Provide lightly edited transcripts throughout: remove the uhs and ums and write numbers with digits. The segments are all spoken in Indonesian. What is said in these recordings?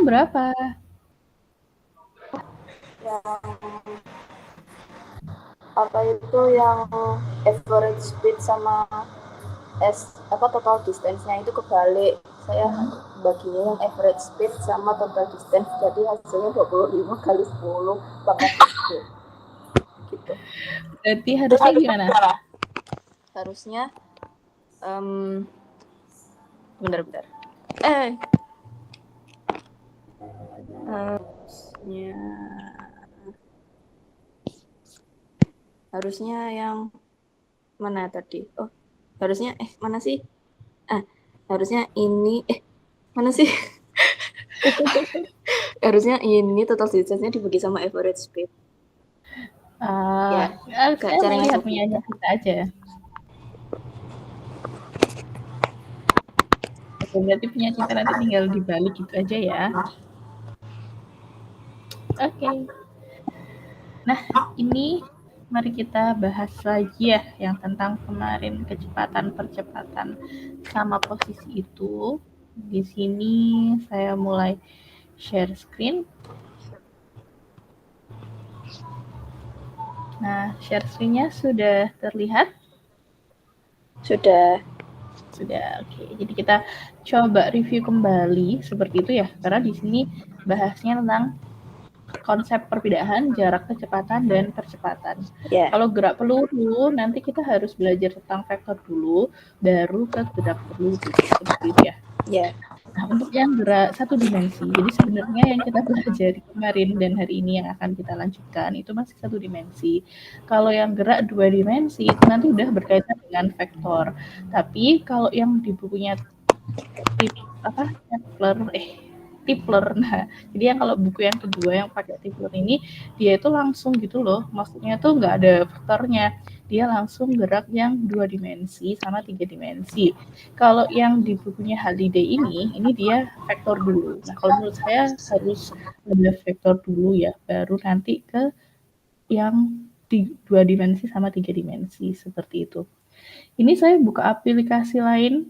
yang berapa? Apa itu yang average speed sama total distance-nya itu kebalik. Saya baginya yang average speed sama total distance, jadi hasilnya 25 kali 10 pangkat 7 gitu. Berarti harusnya gimana? Harusnya bentar. Harusnya yang mana tadi? Harusnya mana sih? Harusnya ini mana sih? Harusnya ini total distance-nya dibagi sama average speed. Saya mau lihat punyanya kita aja. Oke, berarti punya kita nanti tinggal dibalik gitu aja ya. Oke. Nah, ini mari kita bahas lagi ya yang tentang kemarin percepatan sama posisi itu. Di sini saya mulai share screen. Nah, share screen-nya sudah terlihat? Sudah. Oke. Jadi kita coba review kembali seperti itu ya, karena di sini bahasnya tentang konsep perpindahan, jarak kecepatan, dan percepatan. Kalau gerak peluru, nanti kita harus belajar tentang vektor dulu, baru ke gerak peluru, seperti itu ya. Nah, untuk yang gerak satu dimensi, jadi sebenarnya yang kita pelajari kemarin dan hari ini yang akan kita lanjutkan itu masih satu dimensi. Kalau yang gerak dua dimensi itu nanti udah berkaitan dengan vektor. Tapi kalau yang di bukunya Tipler. Nah, jadi yang kalau buku yang kedua yang pakai Tipler ini, dia itu langsung gitu loh. Maksudnya tuh nggak ada vektornya. Dia langsung gerak yang 2 dimensi sama 3 dimensi. Kalau yang di bukunya Halliday ini dia vektor dulu. Nah, kalau menurut saya harus ada vektor dulu ya, baru nanti ke yang 2 dimensi sama 3 dimensi, seperti itu. Ini saya buka aplikasi lain,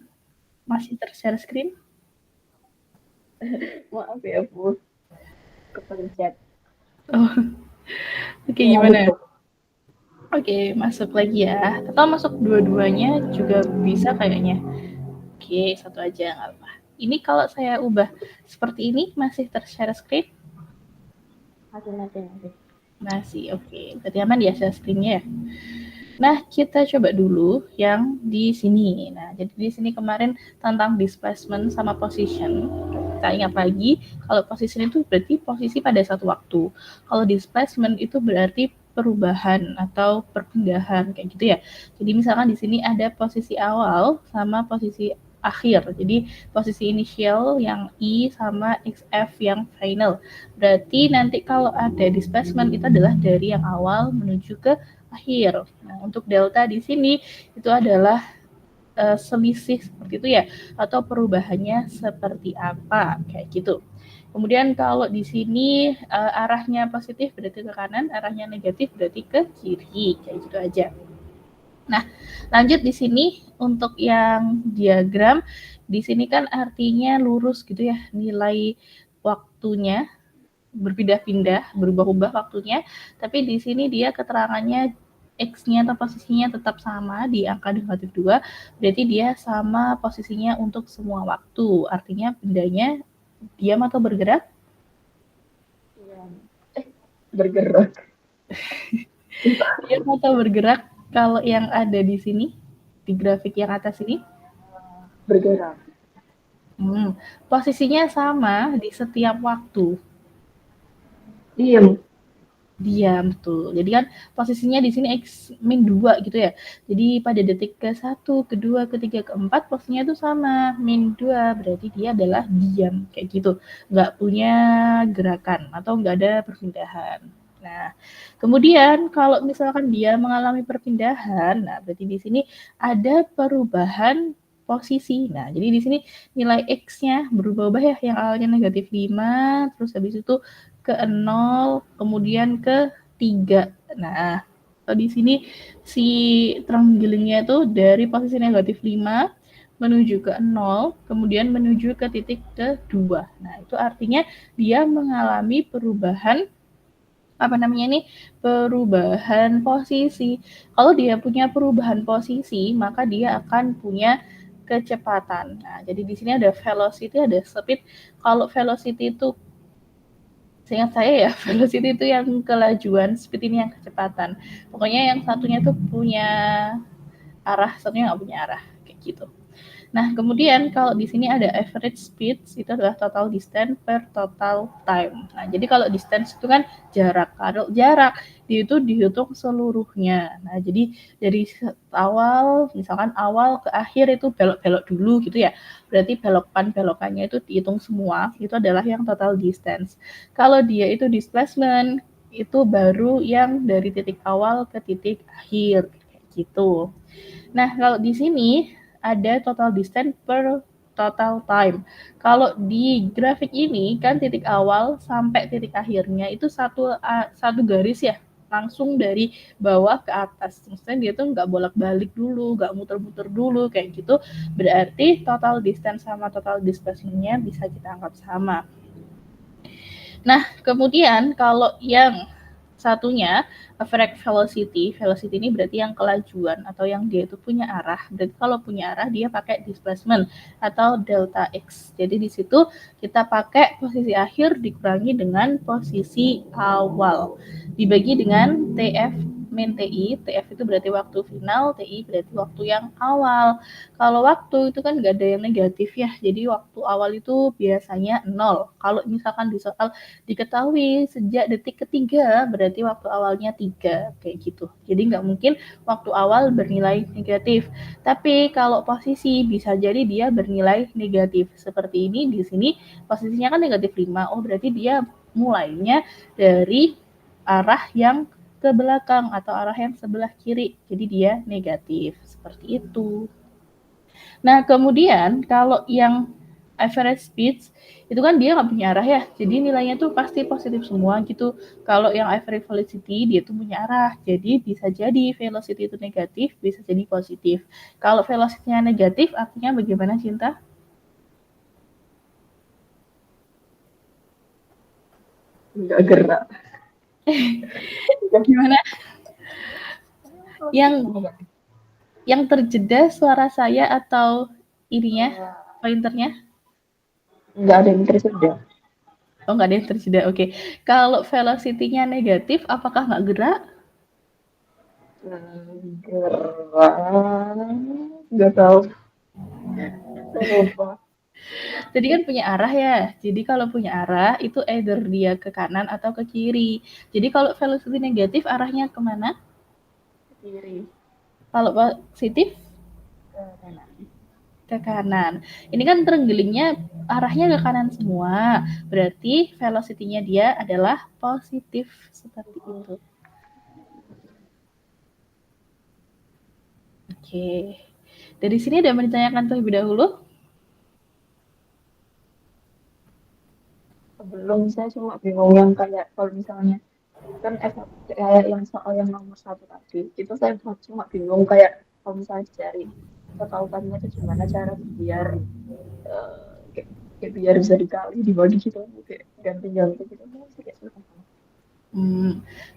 masih ter-share screen. Maaf ya Bu, kepencet. Oke, gimana? Oke, masuk lagi ya. Atau masuk dua-duanya juga bisa kayaknya. Oke, satu aja nggak apa. Ini kalau saya ubah seperti ini masih ter-share screen? Masih, oke. Berarti aman ya share screen-nya ya? Nah, kita coba dulu yang di sini. Nah, jadi di sini kemarin tentang displacement sama position. Kita ingat lagi, kalau position itu berarti posisi pada satu waktu. Kalau displacement itu berarti perubahan atau perpindahan kayak gitu ya. Jadi misalkan di sini ada posisi awal sama posisi akhir. Jadi posisi initial yang I sama XF yang final. Berarti nanti kalau ada displacement itu adalah dari yang awal menuju ke akhir. Nah, untuk delta di sini itu adalah selisih seperti itu ya, atau perubahannya seperti apa kayak gitu. Kemudian kalau di sini arahnya positif berarti ke kanan, arahnya negatif berarti ke kiri, kayak gitu aja. Nah, lanjut di sini untuk yang diagram, di sini kan artinya lurus gitu ya, nilai waktunya berpindah-pindah, berubah-ubah waktunya, tapi di sini dia keterangannya X-nya atau posisinya tetap sama di angka negatif 2, berarti dia sama posisinya untuk semua waktu. Artinya pindahnya diam atau bergerak? Bergerak. Diam atau bergerak kalau yang ada di sini, di grafik yang atas ini? Bergerak. Posisinya sama di setiap waktu. Diam tuh. Jadi kan posisinya di sini X min 2 gitu ya. Jadi pada detik ke-1, ke-2, ke-3, ke-4 posisinya itu sama, min 2. Berarti dia adalah diam kayak gitu. Nggak punya gerakan atau nggak ada perpindahan. Nah, kemudian kalau misalkan dia mengalami perpindahan, nah berarti di sini ada perubahan posisi. Nah, jadi di sini nilai X-nya berubah-ubah ya, yang awalnya negatif 5, terus habis itu ke 0, kemudian ke 3. Nah, di sini si terenggiling-nya itu dari posisi negatif 5 menuju ke 0, kemudian menuju ke titik kedua. Nah, itu artinya dia mengalami perubahan perubahan posisi. Kalau dia punya perubahan posisi, maka dia akan punya kecepatan. Nah, jadi di sini ada velocity, ada speed. Kalau velocity itu, seingat saya ya, velocity itu yang kelajuan, speed ini yang kecepatan. Pokoknya yang satunya tuh punya arah, satunya nggak punya arah, kayak gitu. Nah, kemudian kalau di sini ada average speed, itu adalah total distance per total time. Nah, jadi kalau distance itu kan jarak. Kalau jarak, itu dihitung seluruhnya. Nah, jadi dari awal, misalkan awal ke akhir itu belok-belok dulu gitu ya. Berarti belokannya itu dihitung semua, itu adalah yang total distance. Kalau dia itu displacement, itu baru yang dari titik awal ke titik akhir, kayak gitu. Nah, kalau di sini ada total distance per total time. Kalau di grafik ini kan titik awal sampai titik akhirnya itu satu garis ya, langsung dari bawah ke atas. Maksudnya dia tuh nggak bolak-balik dulu, nggak muter-muter dulu kayak gitu. Berarti total distance sama total displacement-nya bisa kita anggap sama. Nah, kemudian kalau yang satunya average velocity ini berarti yang kelajuan atau yang dia itu punya arah. Berarti kalau punya arah dia pakai displacement atau delta x. Jadi di situ kita pakai posisi akhir dikurangi dengan posisi awal. Dibagi dengan TF min TI, TF itu berarti waktu final, TI berarti waktu yang awal. Kalau waktu itu kan nggak ada yang negatif ya, jadi waktu awal itu biasanya 0. Kalau misalkan di soal diketahui sejak detik ketiga, berarti waktu awalnya 3, kayak gitu. Jadi nggak mungkin waktu awal bernilai negatif. Tapi kalau posisi bisa jadi dia bernilai negatif. Seperti ini di sini posisinya kan negatif 5, oh berarti dia mulainya dari arah yang ke belakang atau arah yang sebelah kiri. Jadi dia negatif. Seperti itu. Nah, kemudian kalau yang average speed itu kan dia nggak punya arah ya, jadi nilainya tuh pasti positif semua gitu. Kalau yang average velocity dia tuh punya arah, jadi bisa jadi velocity itu negatif, bisa jadi positif. Kalau velocity-nya negatif artinya bagaimana, Cinta? Nggak gerak. Gimana? Yang terjeda suara saya atau ininya, pointernya? Nggak ada yang terjeda. Oh, nggak ada yang terjeda. Oke. Kalau velocity-nya negatif, apakah nggak gerak? Gerak. Nggak tahu. Lupa. Jadi kan punya arah ya. Jadi kalau punya arah, itu either dia ke kanan atau ke kiri. Jadi kalau velocity negatif, arahnya kemana? Kiri. Kalau positif? Ke kanan. Ke kanan. Ini kan terenggelingnya arahnya ke kanan semua. Berarti velocity-nya dia adalah positif. Seperti itu. Oke. Dari sini ada yang ditanyakan terlebih dahulu? Belum, saya cuma bingung yang kayak kalau misalnya kan kayak yang soal yang nomor 1 tadi itu saya cuma bingung kayak kalau misalnya dicari ketautannya itu gimana cara biar kayak biar bisa dikali dibagi gitu kayak ganti-ganti gitu kayak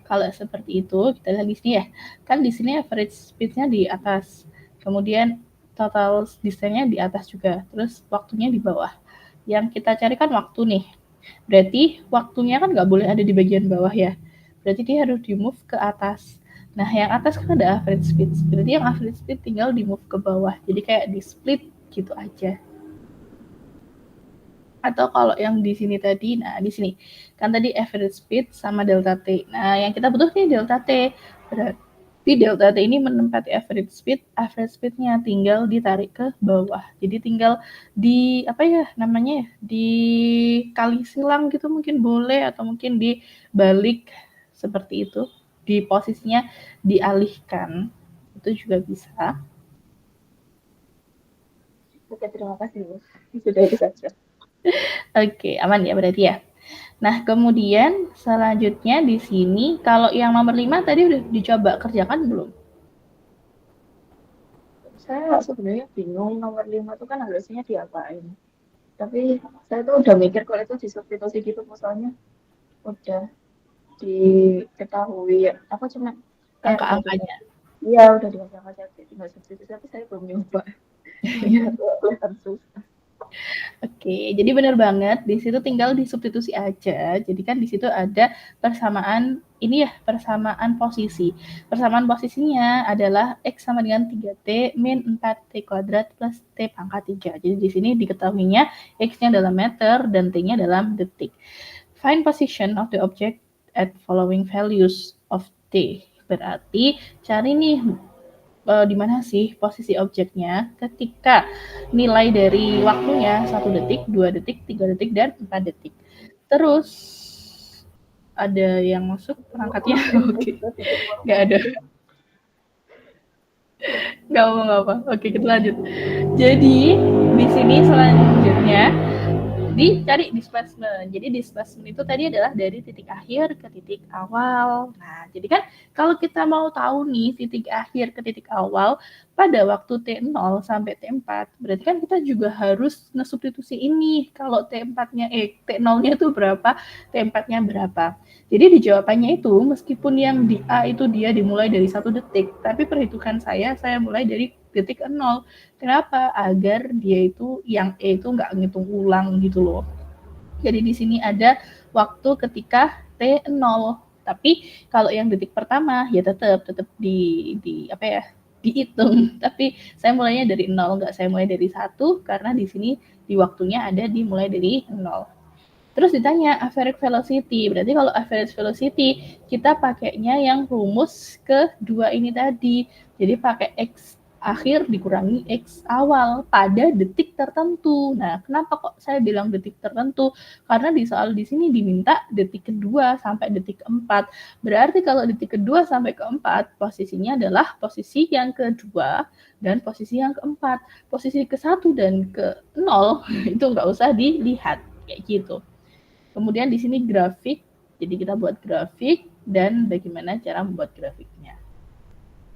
Kalau seperti itu, kita lihat di sini ya. Kan di sini average speed-nya di atas. Kemudian total distance-nya di atas juga. Terus waktunya di bawah. Yang kita cari kan waktu nih. Berarti waktunya kan nggak boleh ada di bagian bawah ya. Berarti dia harus di-move ke atas. Nah, yang atas kan ada average speed. Berarti yang average speed tinggal di-move ke bawah. Jadi kayak di-split gitu aja. Atau kalau yang di sini tadi, nah di sini kan tadi average speed sama delta T. Nah, yang kita butuh nih delta T. Berarti delta T ini menempati average speed-nya tinggal ditarik ke bawah. Jadi tinggal di apa ya namanya? Dikali silang gitu mungkin boleh atau mungkin dibalik seperti itu. Di posisinya dialihkan. Itu juga bisa. Oke, terima kasih Bu. Sudah itu saja. Oke, aman ya berarti ya. Nah, kemudian selanjutnya di sini kalau yang nomor 5 tadi udah dicoba kerjakan belum? Saya sebenarnya bingung nomor 5 itu kan harusnya diapain. Tapi saya tuh udah mikir kalau itu disubstitusi gitu, misalnya udah diketahui ya. Aku cuma kayak Angka-angkanya. iya udah dikasih angka saja, tinggal substitusi, tapi saya belum nyoba. Iya, kelihatan susah. Oke, jadi benar banget di situ tinggal disubstitusi aja. Jadi kan di situ ada persamaan ini ya, persamaan posisi. Persamaan posisinya adalah X sama dengan 3T min 4T kuadrat plus T pangkat 3. Jadi di sini diketahuinya X-nya dalam meter dan T-nya dalam detik. Find position of the object at following values of T. Berarti cari nih di mana sih posisi objeknya ketika nilai dari waktunya 1 detik, 2 detik, 3 detik, dan 4 detik. Terus ada yang masuk perangkatnya? Oke, nggak ada. Nggak apa-apa. Oke, kita lanjut. Jadi di sini selanjutnya dicari displacement. Jadi displacement itu tadi adalah dari titik akhir ke titik awal. Nah, jadi kan kalau kita mau tahu nih titik akhir ke titik awal pada waktu T0 sampai T4, berarti kan kita juga harus ngesubstitusi ini. Kalau T4-nya T0-nya itu berapa, T4-nya berapa. Jadi di jawabannya itu meskipun yang di A itu dia dimulai dari 1 detik, tapi perhitungan saya mulai dari detik 0. Kenapa? Agar dia itu yang E itu nggak ngitung ulang gitu loh. Jadi di sini ada waktu ketika T0. Tapi kalau yang detik pertama ya tetap di apa ya? Dihitung. Tapi saya mulainya dari 0, nggak saya mulai dari 1 karena di sini di waktunya ada dimulai dari 0. Terus ditanya average velocity. Berarti kalau average velocity kita pakainya yang rumus kedua ini tadi. Jadi pakai X akhir dikurangi X awal pada detik tertentu. Nah, kenapa kok saya bilang detik tertentu? Karena di soal di sini diminta detik kedua sampai detik keempat. Berarti kalau detik kedua sampai keempat, posisinya adalah posisi yang kedua dan posisi yang keempat. Posisi ke satu dan ke 0 itu nggak usah dilihat. Kayak gitu. Kemudian di sini grafik, jadi kita buat grafik dan bagaimana cara membuat grafiknya.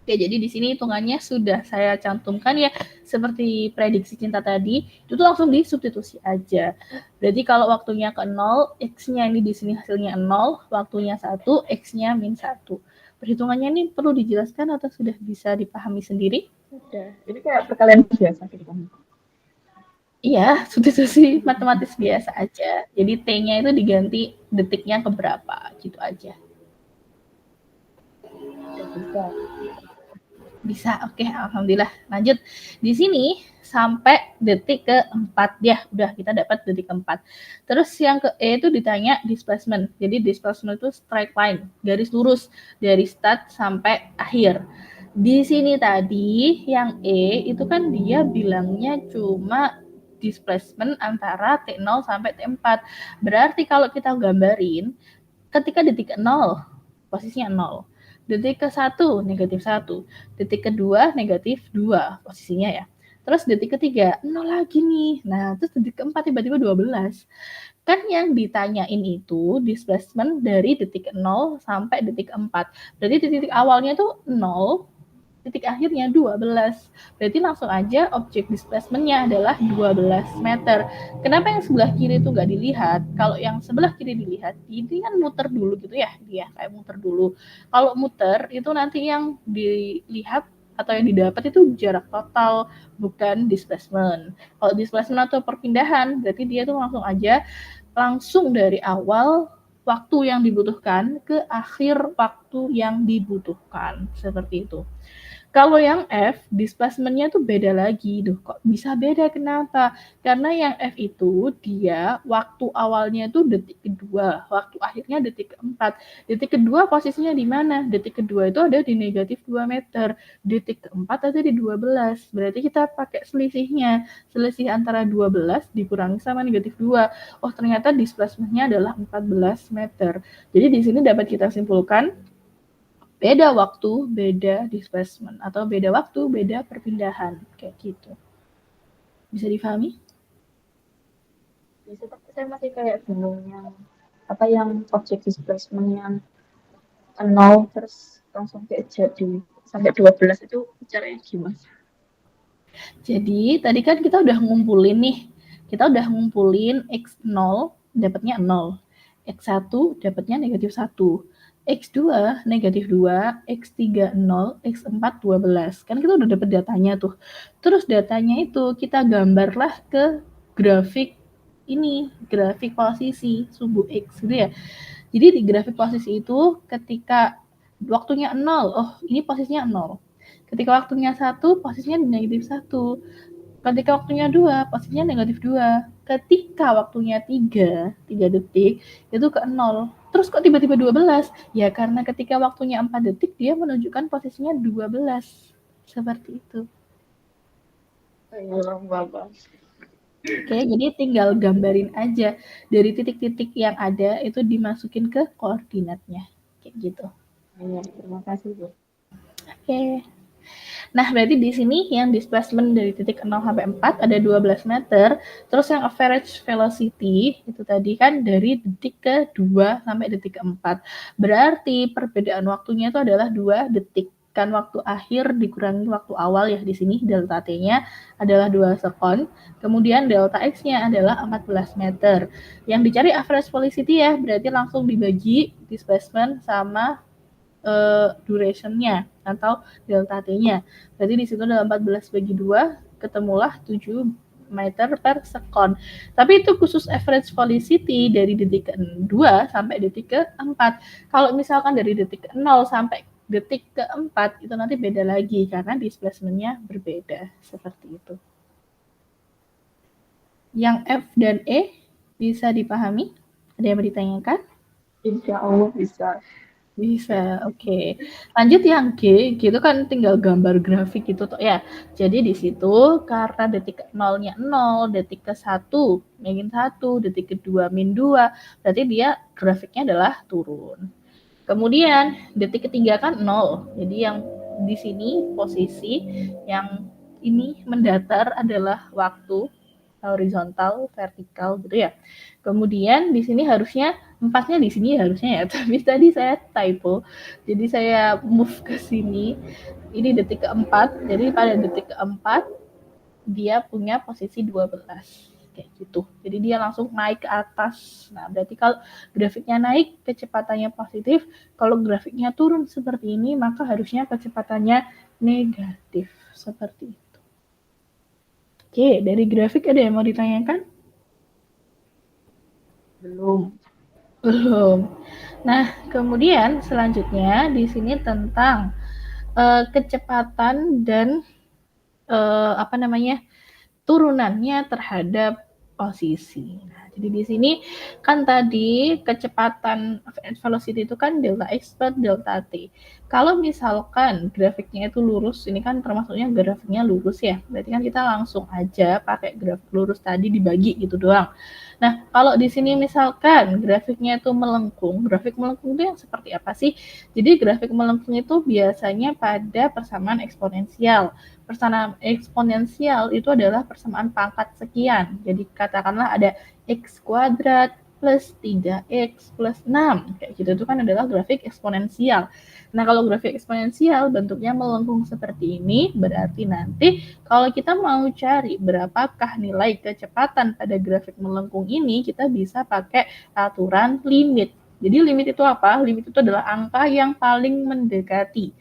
Oke, jadi di sini hitungannya sudah saya cantumkan ya, seperti prediksi cinta tadi, itu tuh langsung disubstitusi aja. Berarti kalau waktunya ke 0, X-nya ini di sini hasilnya 0, waktunya 1, X-nya min 1. Perhitungannya ini perlu dijelaskan atau sudah bisa dipahami sendiri? Udah, ini kayak perkalian biasa gitu kan. Iya, substitusi matematis biasa aja. Jadi T-nya itu diganti detiknya ke berapa, gitu aja. Bisa. Bisa, oke, alhamdulillah. Lanjut. Di sini sampai detik ke-4 ya, udah kita dapat detik ke-4. Terus yang ke E itu ditanya displacement. Jadi displacement itu straight line, garis lurus dari start sampai akhir. Di sini tadi yang E itu kan dia bilangnya cuma displacement antara T0 sampai T4. Berarti kalau kita gambarin ketika detik 0 posisinya 0. Detik ke-1 negatif 1. Detik kedua negatif 2 posisinya ya. Terus detik ketiga 0 lagi nih. Nah, terus detik keempat tiba-tiba 12. Kan yang ditanyain itu displacement dari detik 0 sampai detik 4. Berarti titik awalnya tuh 0, titik akhirnya 12. Berarti langsung aja objek displacement-nya adalah 12 meter. Kenapa yang sebelah kiri itu nggak dilihat? Kalau yang sebelah kiri dilihat, ini kan muter dulu gitu ya, dia kayak muter dulu. Kalau muter itu nanti yang dilihat atau yang didapat itu jarak total, bukan displacement. Kalau displacement atau perpindahan, berarti dia tuh langsung dari awal waktu yang dibutuhkan ke akhir waktu yang dibutuhkan. Seperti itu. Kalau yang F, displacement-nya tuh beda lagi. Duh, kok bisa beda? Kenapa? Karena yang F itu dia waktu awalnya tuh detik kedua, waktu akhirnya detik keempat. Detik kedua posisinya di mana? Detik kedua itu ada di negatif 2 meter. Detik keempat ada di 12. Berarti kita pakai selisihnya. Selisih antara 12 dikurangi sama negatif 2. Oh, ternyata displacement-nya adalah 14 meter. Jadi di sini dapat kita simpulkan beda waktu, beda displacement, atau beda waktu, beda perpindahan, kayak gitu. Bisa difahami? Bisa, tapi saya masih kayak bingung yang objek displacement yang 0 terus langsung kayak jadi sampai 12 itu caranya gimana? Jadi tadi kan kita udah ngumpulin nih. Kita udah ngumpulin X0 dapatnya 0. X1 dapatnya negatif 1. X2 negatif 2, X3 0, X4 12. Kan kita udah dapat datanya tuh. Terus datanya itu kita gambarlah ke grafik ini, grafik posisi sumbu X gitu ya. Jadi di grafik posisi itu ketika waktunya 0, oh ini posisinya 0. Ketika waktunya 1, posisinya negatif 1. Ketika waktunya 2, posisinya negatif 2. Ketika waktunya 3 detik, itu ke 0. Terus kok tiba-tiba 12? Ya karena ketika waktunya 4 detik, dia menunjukkan posisinya 12. Seperti itu. Oke, jadi tinggal gambarin aja. Dari titik-titik yang ada, itu dimasukin ke koordinatnya. Kayak gitu. Iya, terima kasih, Bu. Oke. Nah, berarti di sini yang displacement dari titik 0 sampai 4 ada 12 meter. Terus yang average velocity itu tadi kan dari detik ke 2 sampai detik ke 4. Berarti perbedaan waktunya itu adalah 2 detik. Kan waktu akhir dikurangi waktu awal ya di sini delta T-nya adalah 2 sekon. Kemudian delta X-nya adalah 14 meter. Yang dicari average velocity ya, berarti langsung dibagi displacement sama duration-nya atau delta T-nya. Berarti di situ ada 14 bagi 2, ketemulah 7 meter per sekon. Tapi itu khusus average velocity dari detik ke-2 sampai detik ke-4. Kalau misalkan dari detik ke-0 sampai detik ke-4 itu nanti beda lagi karena displacement-nya berbeda. Seperti itu. Yang F dan E bisa dipahami? Ada yang mau ditanyakan? Insya Allah bisa. Bisa, oke. Lanjut yang G, gitu kan tinggal gambar grafik gitu toh ya. Jadi di situ karena detik ke-0-nya 0, detik ke-1 min 1, detik ke-2 min 2, berarti dia grafiknya adalah turun. Kemudian detik ketiga kan 0. Jadi yang di sini posisi yang ini mendatar adalah waktu horizontal, vertikal gitu ya. Kemudian di sini harusnya 4-nya di sini harusnya ya, tapi tadi saya typo. Jadi saya move ke sini. Ini detik keempat. Jadi pada detik keempat dia punya posisi 12 kayak gitu. Jadi dia langsung naik ke atas. Nah, berarti kalau grafiknya naik kecepatannya positif, kalau grafiknya turun seperti ini maka harusnya kecepatannya negatif seperti itu. Oke, dari grafik ada yang mau ditanyakan? Belum. Nah, kemudian selanjutnya di sini tentang kecepatan dan turunannya terhadap posisi. Nah, jadi di sini kan tadi kecepatan velocity itu kan delta x per delta t. Kalau misalkan grafiknya itu lurus, ini kan termasuknya grafiknya lurus ya. Berarti kan kita langsung aja pakai grafik lurus tadi dibagi gitu doang. Nah, kalau di sini misalkan grafiknya itu melengkung, grafik melengkung itu yang seperti apa sih? Jadi grafik melengkung itu biasanya pada persamaan eksponensial. Persamaan eksponensial itu adalah persamaan pangkat sekian. Jadi katakanlah ada x kuadrat plus 3x plus 6. Kayak gitu itu kan adalah grafik eksponensial. Nah, kalau grafik eksponensial bentuknya melengkung seperti ini, berarti nanti kalau kita mau cari berapakah nilai kecepatan pada grafik melengkung ini, kita bisa pakai aturan limit. Jadi limit itu apa? Limit itu adalah angka yang paling mendekati.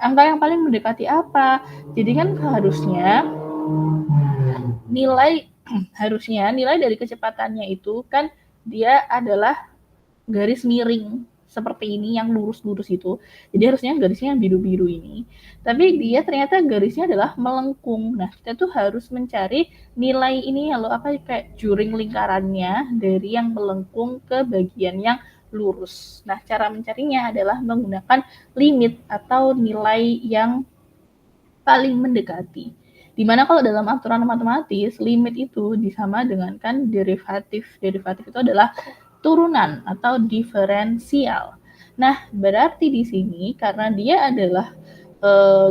Angka yang paling mendekati apa? Jadi kan harusnya nilai dari kecepatannya itu kan dia adalah garis miring seperti ini yang lurus-lurus itu. Jadi harusnya garisnya yang biru-biru ini. Tapi dia ternyata garisnya adalah melengkung. Nah, kita tuh harus mencari nilai ini ya loh, apa kayak juring lingkarannya dari yang melengkung ke bagian yang lurus. Nah, cara mencarinya adalah menggunakan limit atau nilai yang paling mendekati. Dimana kalau dalam aturan matematis, limit itu disama dengan kan derivatif. Derivatif itu adalah turunan atau diferensial. Nah, berarti di sini karena dia adalah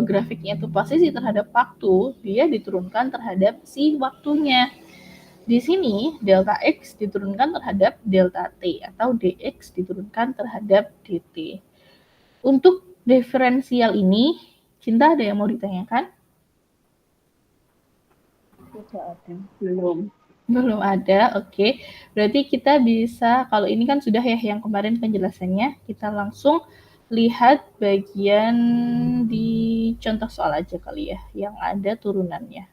grafiknya itu posisi terhadap waktu, dia diturunkan terhadap si waktunya. Di sini delta X diturunkan terhadap delta T atau dx diturunkan terhadap dt. Untuk diferensial ini, Cinta ada yang mau ditanyakan? Tidak ada, belum. Belum ada, oke. Berarti kita bisa, kalau ini kan sudah ya yang kemarin penjelasannya, kita langsung lihat bagian di contoh soal aja kali ya, yang ada turunannya.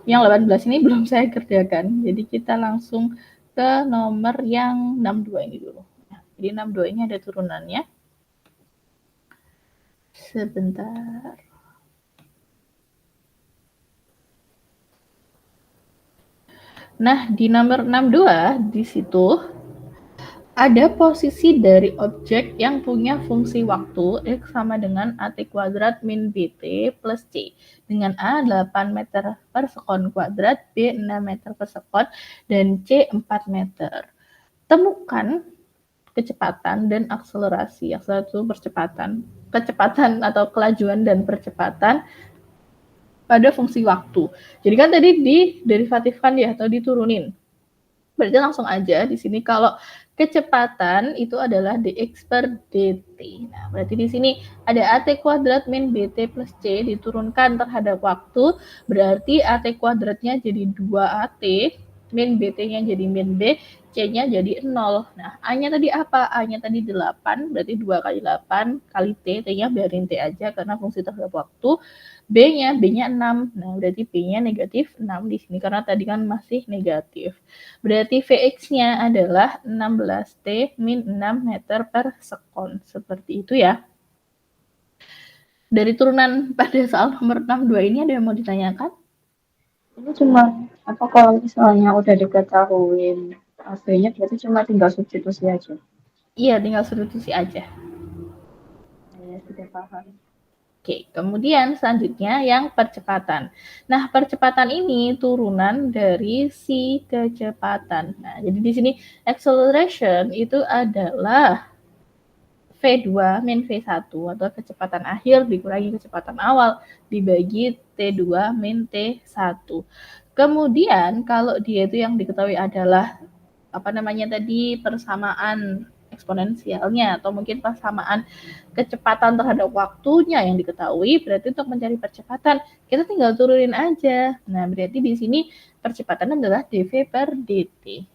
Yang 18 ini belum saya kerjakan, jadi kita langsung ke nomor yang 62 ini dulu. Nah, jadi 62 ini ada turunannya. Sebentar. Nah, di nomor 62 di situ ada posisi dari objek yang punya fungsi waktu X sama dengan AT kuadrat min BT plus C dengan A 8 meter per sekon kuadrat, B 6 meter per sekon, dan C 4 meter. Temukan kecepatan dan akselerasi. Akselerasi itu kecepatan atau kelajuan dan percepatan pada fungsi waktu. Jadi kan tadi diderivatifkan ya atau diturunin. Berarti langsung aja di sini kalau kecepatan itu adalah dx per dt. Nah, berarti di sini ada AT kuadrat min BT plus C diturunkan terhadap waktu, berarti AT kuadratnya jadi 2AT, min BT-nya jadi min B, C-nya jadi 0. Nah, A-nya tadi apa? A-nya tadi 8, berarti 2 kali 8 kali T, T-nya biarin T aja karena fungsi terhadap waktu. B-nya 6. Nah, berarti B-nya negatif 6 di sini karena tadi kan masih negatif. Berarti Vx-nya adalah 16T min 6 meter per sekon. Seperti itu ya. Dari turunan pada soal nomor 62 ini ada yang mau ditanyakan? Ini cuma apa kalau misalnya udah diketahui AC-nya berarti cuma tinggal substitusi aja. Iya, tinggal substitusi aja. Saya sudah paham. Oke, kemudian selanjutnya yang percepatan. Nah, percepatan ini turunan dari si kecepatan. Nah, jadi di sini acceleration itu adalah V2 min V1 atau kecepatan akhir dikurangi kecepatan awal dibagi T2 min T1. Kemudian kalau dia itu yang diketahui adalah persamaan eksponensialnya atau mungkin persamaan kecepatan terhadap waktunya yang diketahui, berarti untuk mencari percepatan kita tinggal turunin aja. Nah, berarti di sini percepatan adalah dv per dt.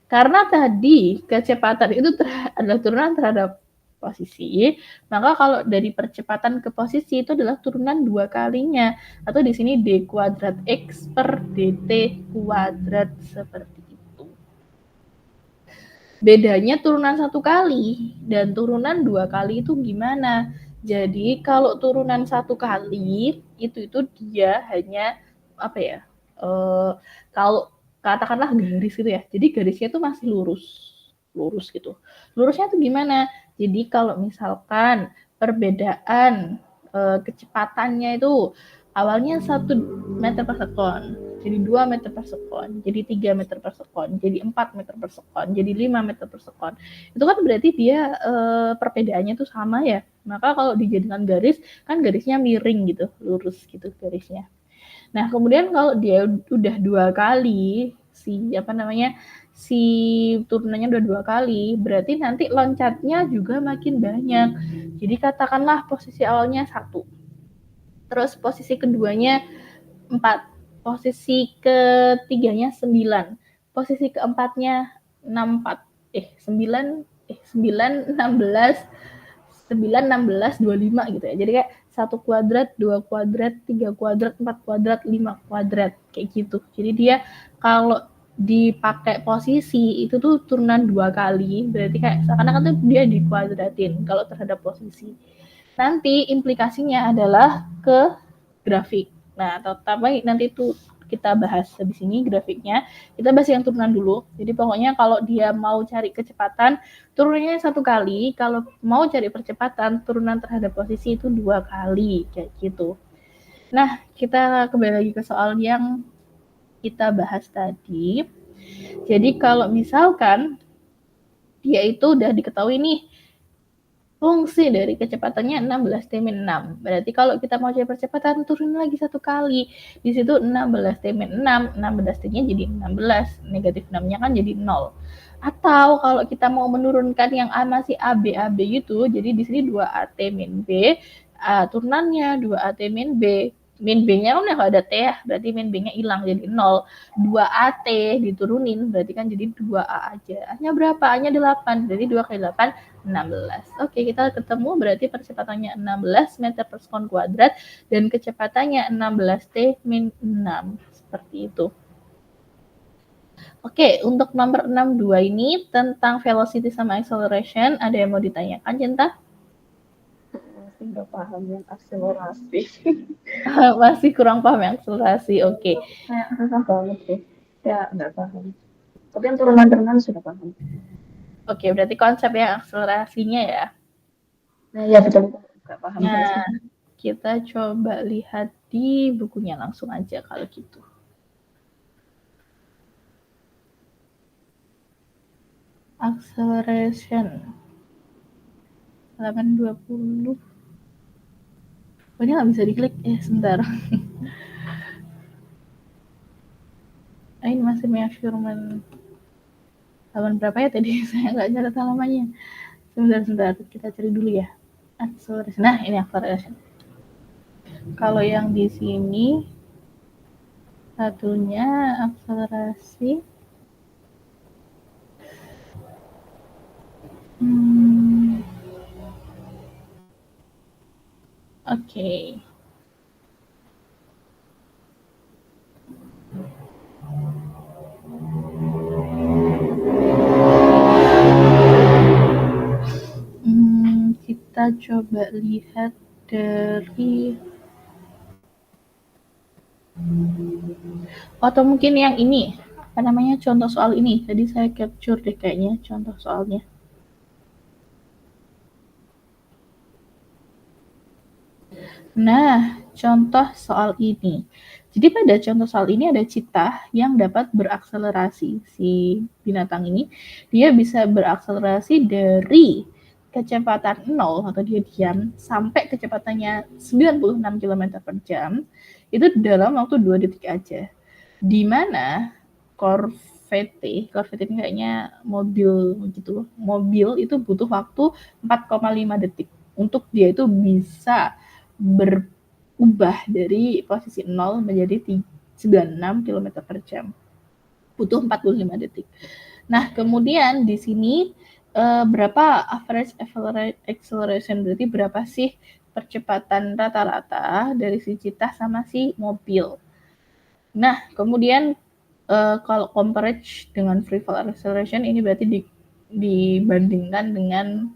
Karena tadi kecepatan itu adalah turunan terhadap posisi, maka kalau dari percepatan ke posisi itu adalah turunan 2 kalinya, atau di sini d kuadrat x per dt kuadrat seperti itu. Bedanya turunan 1 kali dan turunan 2 kali itu gimana? Jadi kalau turunan 1 kali itu dia hanya kalau katakanlah garis gitu ya. Jadi garisnya itu masih lurus gitu. Lurusnya itu gimana? Jadi kalau misalkan perbedaan kecepatannya itu awalnya 1 meter per sekon, jadi 2 meter per sekon, jadi 3 meter per sekon, jadi 4 meter per sekon, jadi 5 meter per sekon. Itu kan berarti dia perbedaannya itu sama ya. Maka kalau dijadikan garis, kan garisnya miring gitu, lurus gitu garisnya. Nah, kemudian kalau dia udah 2 kali si turunannya udah 2 kali, berarti nanti loncatnya juga makin banyak. Jadi katakanlah posisi awalnya 1. Terus posisi keduanya 4. Posisi ketiganya 9. Posisi keempatnya 9, 16, 25 gitu ya. Jadi kayak 1 kuadrat, 2 kuadrat, 3 kuadrat, 4 kuadrat, 5 kuadrat kayak gitu. Jadi dia kalau dipakai posisi itu tuh turunan 2 kali, berarti kayak seakan-akan tuh dia dikuadratin kalau terhadap posisi. Nanti implikasinya adalah ke grafik. Nah, tapi nanti itu kita bahas habis ini grafiknya. Kita bahas yang turunan dulu. Jadi pokoknya kalau dia mau cari kecepatan, turunannya 1 kali. Kalau mau cari percepatan, turunan terhadap posisi itu 2 kali. Kayak gitu. Nah, kita kembali lagi ke soal yang kita bahas tadi. Jadi kalau misalkan dia itu udah diketahui nih, fungsi dari kecepatannya 16T min 6. Berarti kalau kita mau cari percepatan, turun lagi 1 kali. Di situ 16T min 6, 16T-nya jadi 16. Negatif 6-nya kan jadi 0. Atau kalau kita mau menurunkan yang A masih AB gitu, jadi di sini 2AT min B, A turunannya, 2AT min B. Min B-nya kan udah nggak ada T ya, berarti min B-nya hilang jadi 0. 2AT diturunin, berarti kan jadi 2A aja. A-nya berapa? A-nya 8, berarti 2 kali 8, 16. Oke, kita ketemu berarti percepatannya 16 meter per sekon kuadrat dan kecepatannya 16T min 6. Seperti itu. Oke, untuk nomor 62 ini tentang velocity sama acceleration, ada yang mau ditanyakan, Cinta? Masih nggak paham yang akselerasi. Masih kurang paham yang akselerasi, oke. Kayak susah banget sih. Ya, nggak paham. Tapi yang turunan-turunan sudah paham. Oke, berarti konsep yang akselerasinya ya. Nah, ya betul. Nggak paham Nah, terus. kita coba lihat di bukunya langsung aja kalau gitu. Acceleration. Halaman 20. Oh, ini nggak bisa diklik. Sebentar. Ini masih measurement. Halaman berapa ya tadi? Saya nggak catat halamannya. Sebentar. Kita cari dulu ya. Acceleration. Nah, ini acceleration. Kalau yang di sini satunya akselerasi. Oke. Kita coba lihat dari atau mungkin yang ini, apa namanya, contoh soal ini. Tadi saya capture deh kayaknya contoh soalnya. Nah, contoh soal ini. Jadi pada contoh soal ini ada citah yang dapat berakselerasi. Si binatang ini, dia bisa berakselerasi dari kecepatan 0 atau dia diam sampai kecepatannya 96 km per jam itu dalam waktu 2 detik aja. Di mana Corvette ini kayaknya mobil gitu. Mobil itu butuh waktu 4,5 detik untuk dia itu bisa berubah dari posisi 0 menjadi 96 km per jam. Butuh 45 detik. Nah, kemudian di sini berapa average acceleration, berarti berapa sih percepatan rata-rata dari si citah sama si mobil. Nah, kemudian kalau compare dengan free fall acceleration ini berarti dibandingkan dengan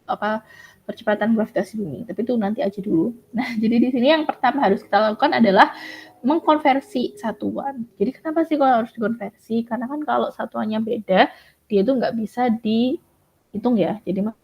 apa percepatan gravitasi bumi. Tapi itu nanti aja dulu. Nah, jadi di sini yang pertama harus kita lakukan adalah mengkonversi satuan. Jadi kenapa sih kalau harus dikonversi? Karena kan kalau satuannya beda, dia itu nggak bisa dihitung ya. Jadi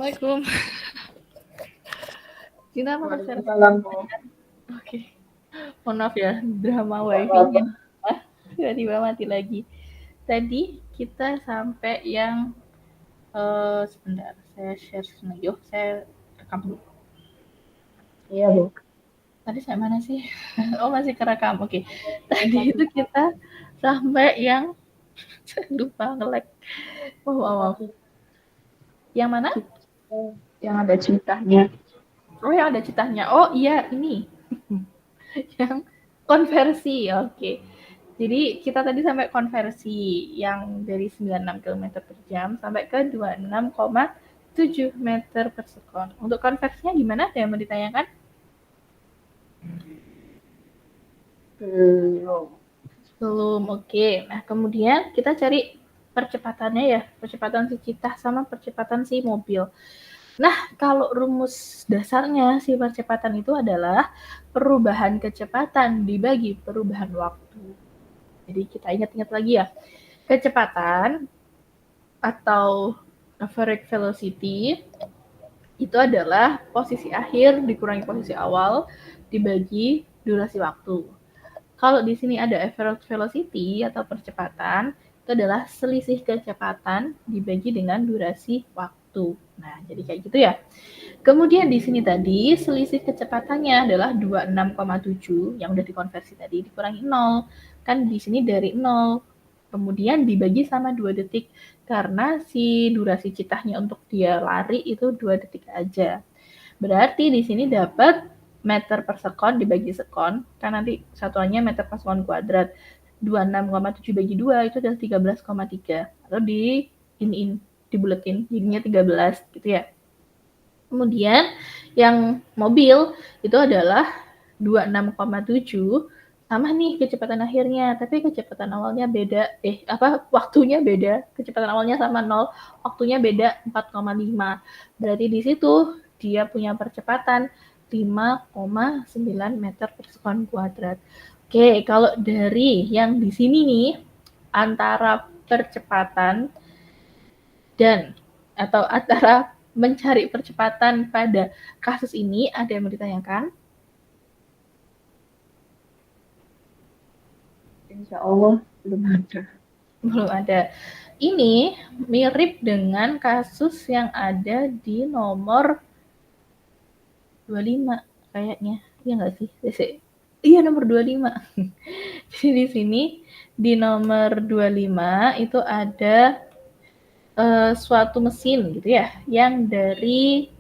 Assalamualaikum. Kita mau share. Waalaikumsalam, Bu. Oke. Mohon maaf ya, drama Nggak wifi-nya. apa-apa. Tiba-tiba mati lagi. Tadi kita sampai yang sebentar, saya share dulu. Yuk, saya rekam dulu. Iya, Bu. Tadi saya mana sih? Oh, masih kerekam. Oke. Tadi itu kita sampai yang saya lupa nge-lag. Maaf. Yang mana? Yang ada ceritanya. Oh, yang ada citanya. Oh, iya, ini. Yang konversi. Oke. Jadi kita tadi sampai konversi yang dari 96 km per jam sampai ke 26,7 meter per sekon. Untuk konversinya gimana? Ada yang mau ditanyakan? Belum. Oke. Nah, kemudian kita cari percepatannya ya. Percepatan si citah sama percepatan si mobil. Nah, kalau rumus dasarnya si percepatan itu adalah perubahan kecepatan dibagi perubahan waktu. Jadi kita ingat-ingat lagi ya. Kecepatan atau average velocity itu adalah posisi akhir dikurangi posisi awal dibagi durasi waktu. Kalau di sini ada average velocity atau percepatan, itu adalah selisih kecepatan dibagi dengan durasi waktu. Nah, jadi kayak gitu ya. Kemudian di sini tadi selisih kecepatannya adalah 26,7 yang udah dikonversi tadi dikurangi 0. Kan di sini dari 0. Kemudian dibagi sama 2 detik karena si durasi citahnya untuk dia lari itu 2 detik aja. Berarti di sini dapat meter per sekon dibagi sekon, kan nanti satuannya meter per sekon kuadrat. 26,7 bagi 2 itu adalah 13,3. Atau dibuletin jadinya 13 gitu ya. Kemudian yang mobil itu adalah 26,7 sama nih kecepatan akhirnya, tapi kecepatan awalnya beda, waktunya beda, kecepatan awalnya sama 0, waktunya beda 4,5. Berarti di situ dia punya percepatan 5,9 meter per sekon kuadrat. Oke, kalau dari yang di sini nih, antara percepatan dan atau antara mencari percepatan pada kasus ini, ada yang mau ditanyakan? Insya Allah belum ada. Belum ada. Ini mirip dengan kasus yang ada di nomor 25 kayaknya. Iya nggak sih? Iya, nomor 25. Jadi di sini di nomor 25 itu ada suatu mesin gitu ya, yang dari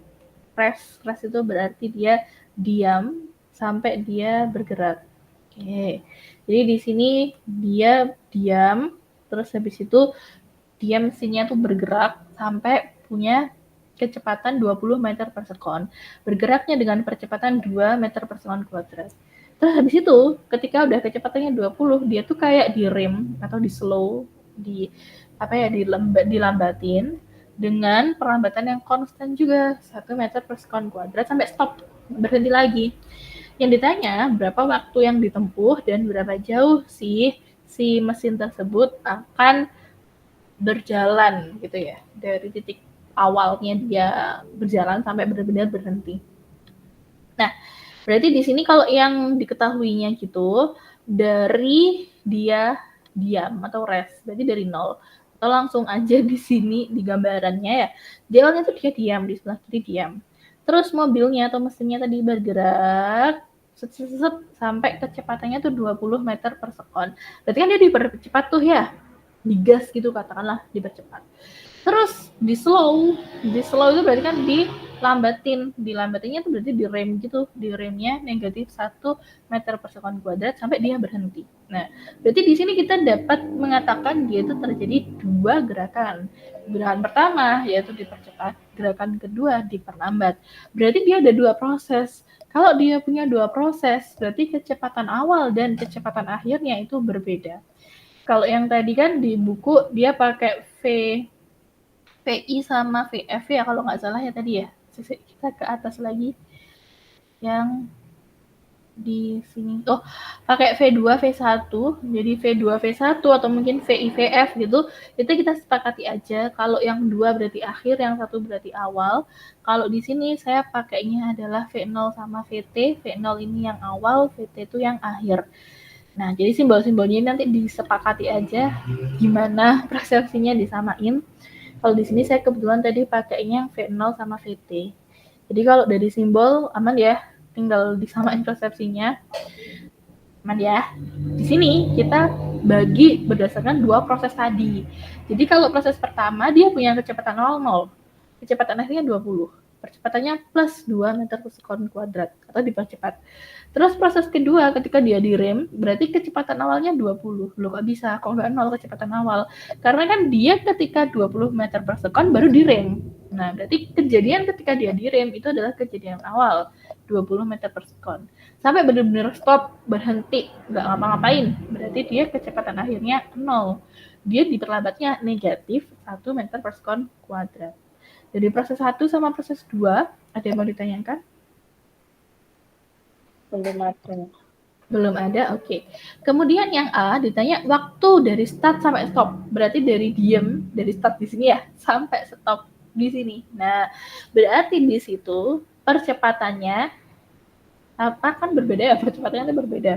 rest itu berarti dia diam sampai dia bergerak. Oke. Jadi di sini dia diam, terus habis itu dia mesinnya tuh bergerak sampai punya kecepatan 20 meter per sekon. Bergeraknya dengan percepatan 2 meter per sekon kuadrat. Terus habis itu ketika udah kecepatannya 20, dia tuh kayak di rem atau di slow, dilambatin dengan perlambatan yang konstan juga 1 meter per sekon kuadrat sampai stop, berhenti lagi. Yang ditanya berapa waktu yang ditempuh dan berapa jauh sih si mesin tersebut akan berjalan gitu ya, dari titik awalnya dia berjalan sampai benar-benar berhenti. Nah, berarti di sini kalau yang diketahuinya gitu, dari dia diam atau rest, berarti dari 0. Atau langsung aja di sini di gambarannya ya, di awalnya tuh dia diam, di sebelah kiri diam. Terus mobilnya atau mesinnya tadi bergerak, sampai kecepatannya tuh 20 meter per sekon. Berarti kan dia dipercepat tuh ya, digas gitu katakanlah, dipercepat. Terus di slow itu berarti kan dilambatinnya tuh berarti di rem gitu, di remnya negatif 1 meter per sekon kuadrat sampai dia berhenti. Nah, berarti di sini kita dapat mengatakan dia itu terjadi 2 gerakan. Gerakan pertama yaitu dipercepat, gerakan kedua diperlambat. Berarti dia ada 2 proses. Kalau dia punya 2 proses, berarti kecepatan awal dan kecepatan akhirnya itu berbeda. Kalau yang tadi kan di buku dia pakai VI sama VF ya kalau nggak salah ya tadi ya. Kita ke atas lagi yang di sini. Oh, pakai V2, V1. Jadi V2, V1 atau mungkin VI, VF gitu. Itu kita sepakati aja. Kalau yang 2 berarti akhir, yang 1 berarti awal. Kalau di sini saya pakainya adalah V0 sama VT. V0 ini yang awal, VT itu yang akhir. Nah, jadi simbol-simbolnya nanti disepakati aja gimana persepsinya disamain. Kalau di sini saya kebetulan tadi pakainya V0 sama VT. Jadi kalau dari simbol aman ya, tinggal disamain persepsinya. Aman ya. Di sini kita bagi berdasarkan dua proses tadi. Jadi kalau proses pertama dia punya kecepatan 00, kecepatan akhirnya 20. Percepatannya plus 2 meter per sekon kuadrat atau dipercepat. Terus proses kedua ketika dia direm, berarti kecepatan awalnya 20. Loh kok bisa? Kok nggak 0 kecepatan awal? Karena kan dia ketika 20 meter per sekon baru direm. Nah, berarti kejadian ketika dia direm itu adalah kejadian awal, 20 meter per sekon. Sampai benar-benar stop, berhenti, nggak ngapa-ngapain. Berarti dia kecepatan akhirnya 0. Dia diperlambatnya negatif 1 meter per sekon kuadrat. Jadi proses 1 sama proses 2, ada yang mau ditanyakan? Belum ada. Belum ada, oke. Kemudian yang A ditanya waktu dari start sampai stop. Berarti dari diem, dari start di sini ya, sampai stop di sini. Nah, berarti di situ percepatannya apa kan berbeda ya, percepatannya itu berbeda.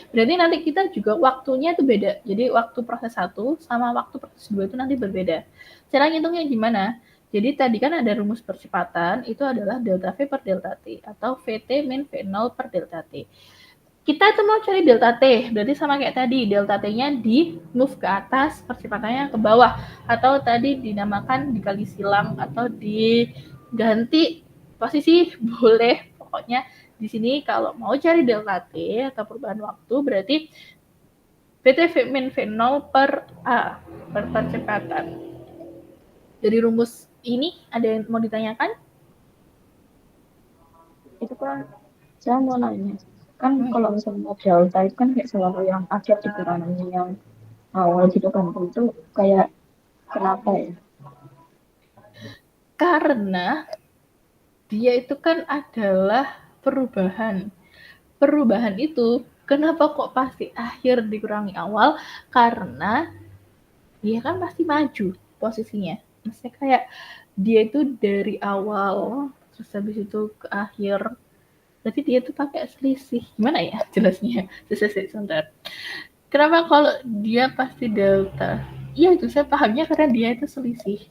Berarti nanti kita juga waktunya itu beda. Jadi waktu proses 1 sama waktu proses 2 itu nanti berbeda. Cara ngitungnya gimana? Jadi tadi kan ada rumus percepatan, itu adalah delta V per delta T, atau VT min V0 per delta T. Kita itu mau cari delta T, berarti sama kayak tadi, delta T-nya di move ke atas, percepatannya ke bawah, atau tadi dinamakan dikali silang, atau diganti posisi, boleh. Pokoknya di sini kalau mau cari delta T, atau perubahan waktu, berarti VT min V0 per A, per percepatan. Dari rumus ini ada yang mau ditanyakan? Itu kan saya mau nanya, kan kalau misalnya delta itu kan kayak selalu yang akhir dikurangi yang awal gitu kan, itu kayak kenapa ya? Karena dia itu kan adalah perubahan. Perubahan itu kenapa kok pasti akhir dikurangi awal? Karena dia kan pasti maju posisinya. Maksudnya kayak dia itu dari awal terus habis itu ke akhir. Berarti dia tuh pakai selisih. Gimana ya jelasnya? Sebentar. Kenapa kalau dia pasti delta? Iya itu saya pahamnya karena dia itu selisih.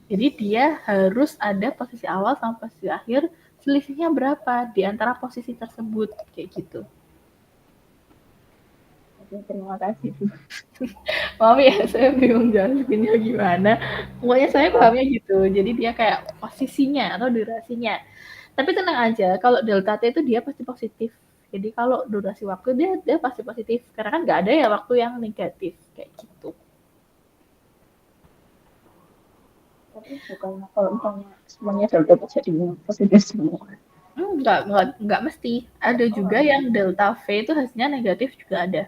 Jadi dia harus ada posisi awal sama posisi akhir, selisihnya berapa di antara posisi tersebut, kayak gitu. Oke, terima kasih. Maaf ya, saya bingung jelasinnya gimana. Pokoknya saya pahamnya gitu. Jadi dia kayak posisinya atau durasinya. Tapi tenang aja, kalau delta T itu dia pasti positif. Jadi kalau durasi waktu dia pasti positif. Karena kan nggak ada ya waktu yang negatif, kayak gitu. Tapi bukan kalau misalnya semuanya delta jadi positif semua. Enggak mesti. Ada juga yang delta V itu hasilnya negatif juga ada.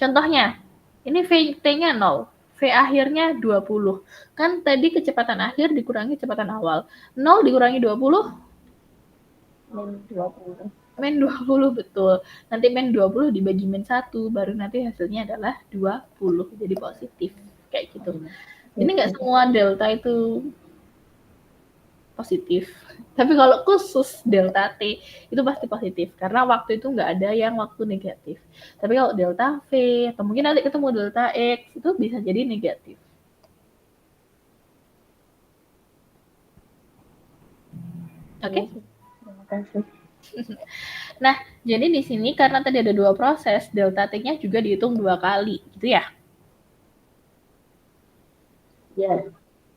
Contohnya, ini VT-nya 0, V akhirnya 20. Kan tadi kecepatan akhir dikurangi kecepatan awal. 0 dikurangi 20, Min 20. min 20, betul. Nanti min 20 dibagi min 1, baru nanti hasilnya adalah 20. Jadi positif, kayak gitu. Ini nggak semua delta itu positif. Tapi kalau khusus delta T itu pasti positif karena waktu itu nggak ada yang waktu negatif. Tapi kalau delta V atau mungkin nanti ketemu delta X itu bisa jadi negatif. Oke. Terima kasih. Nah, jadi di sini karena tadi ada dua proses, delta T-nya juga dihitung 2 kali, gitu ya? Ya.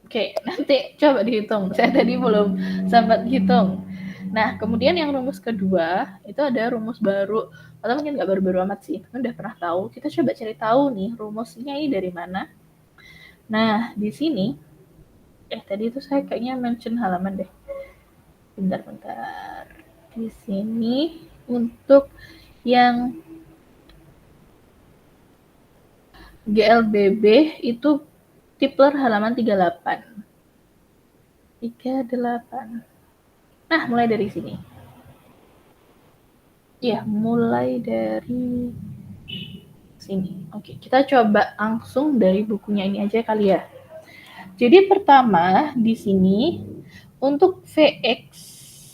Oke, nanti coba dihitung. Saya tadi belum sempat hitung. Nah, kemudian yang rumus kedua, itu ada rumus baru. Atau mungkin nggak baru-baru amat sih, tapi udah pernah tahu. Kita coba cari tahu nih, rumusnya ini dari mana. Nah, di sini, tadi itu saya kayaknya mention halaman deh. Bentar. Di sini, untuk yang GLBB itu Tipler halaman 38. Nah, mulai dari sini. Ya, mulai dari sini. Oke, kita coba langsung dari bukunya ini aja kali ya. Jadi pertama di sini untuk Vx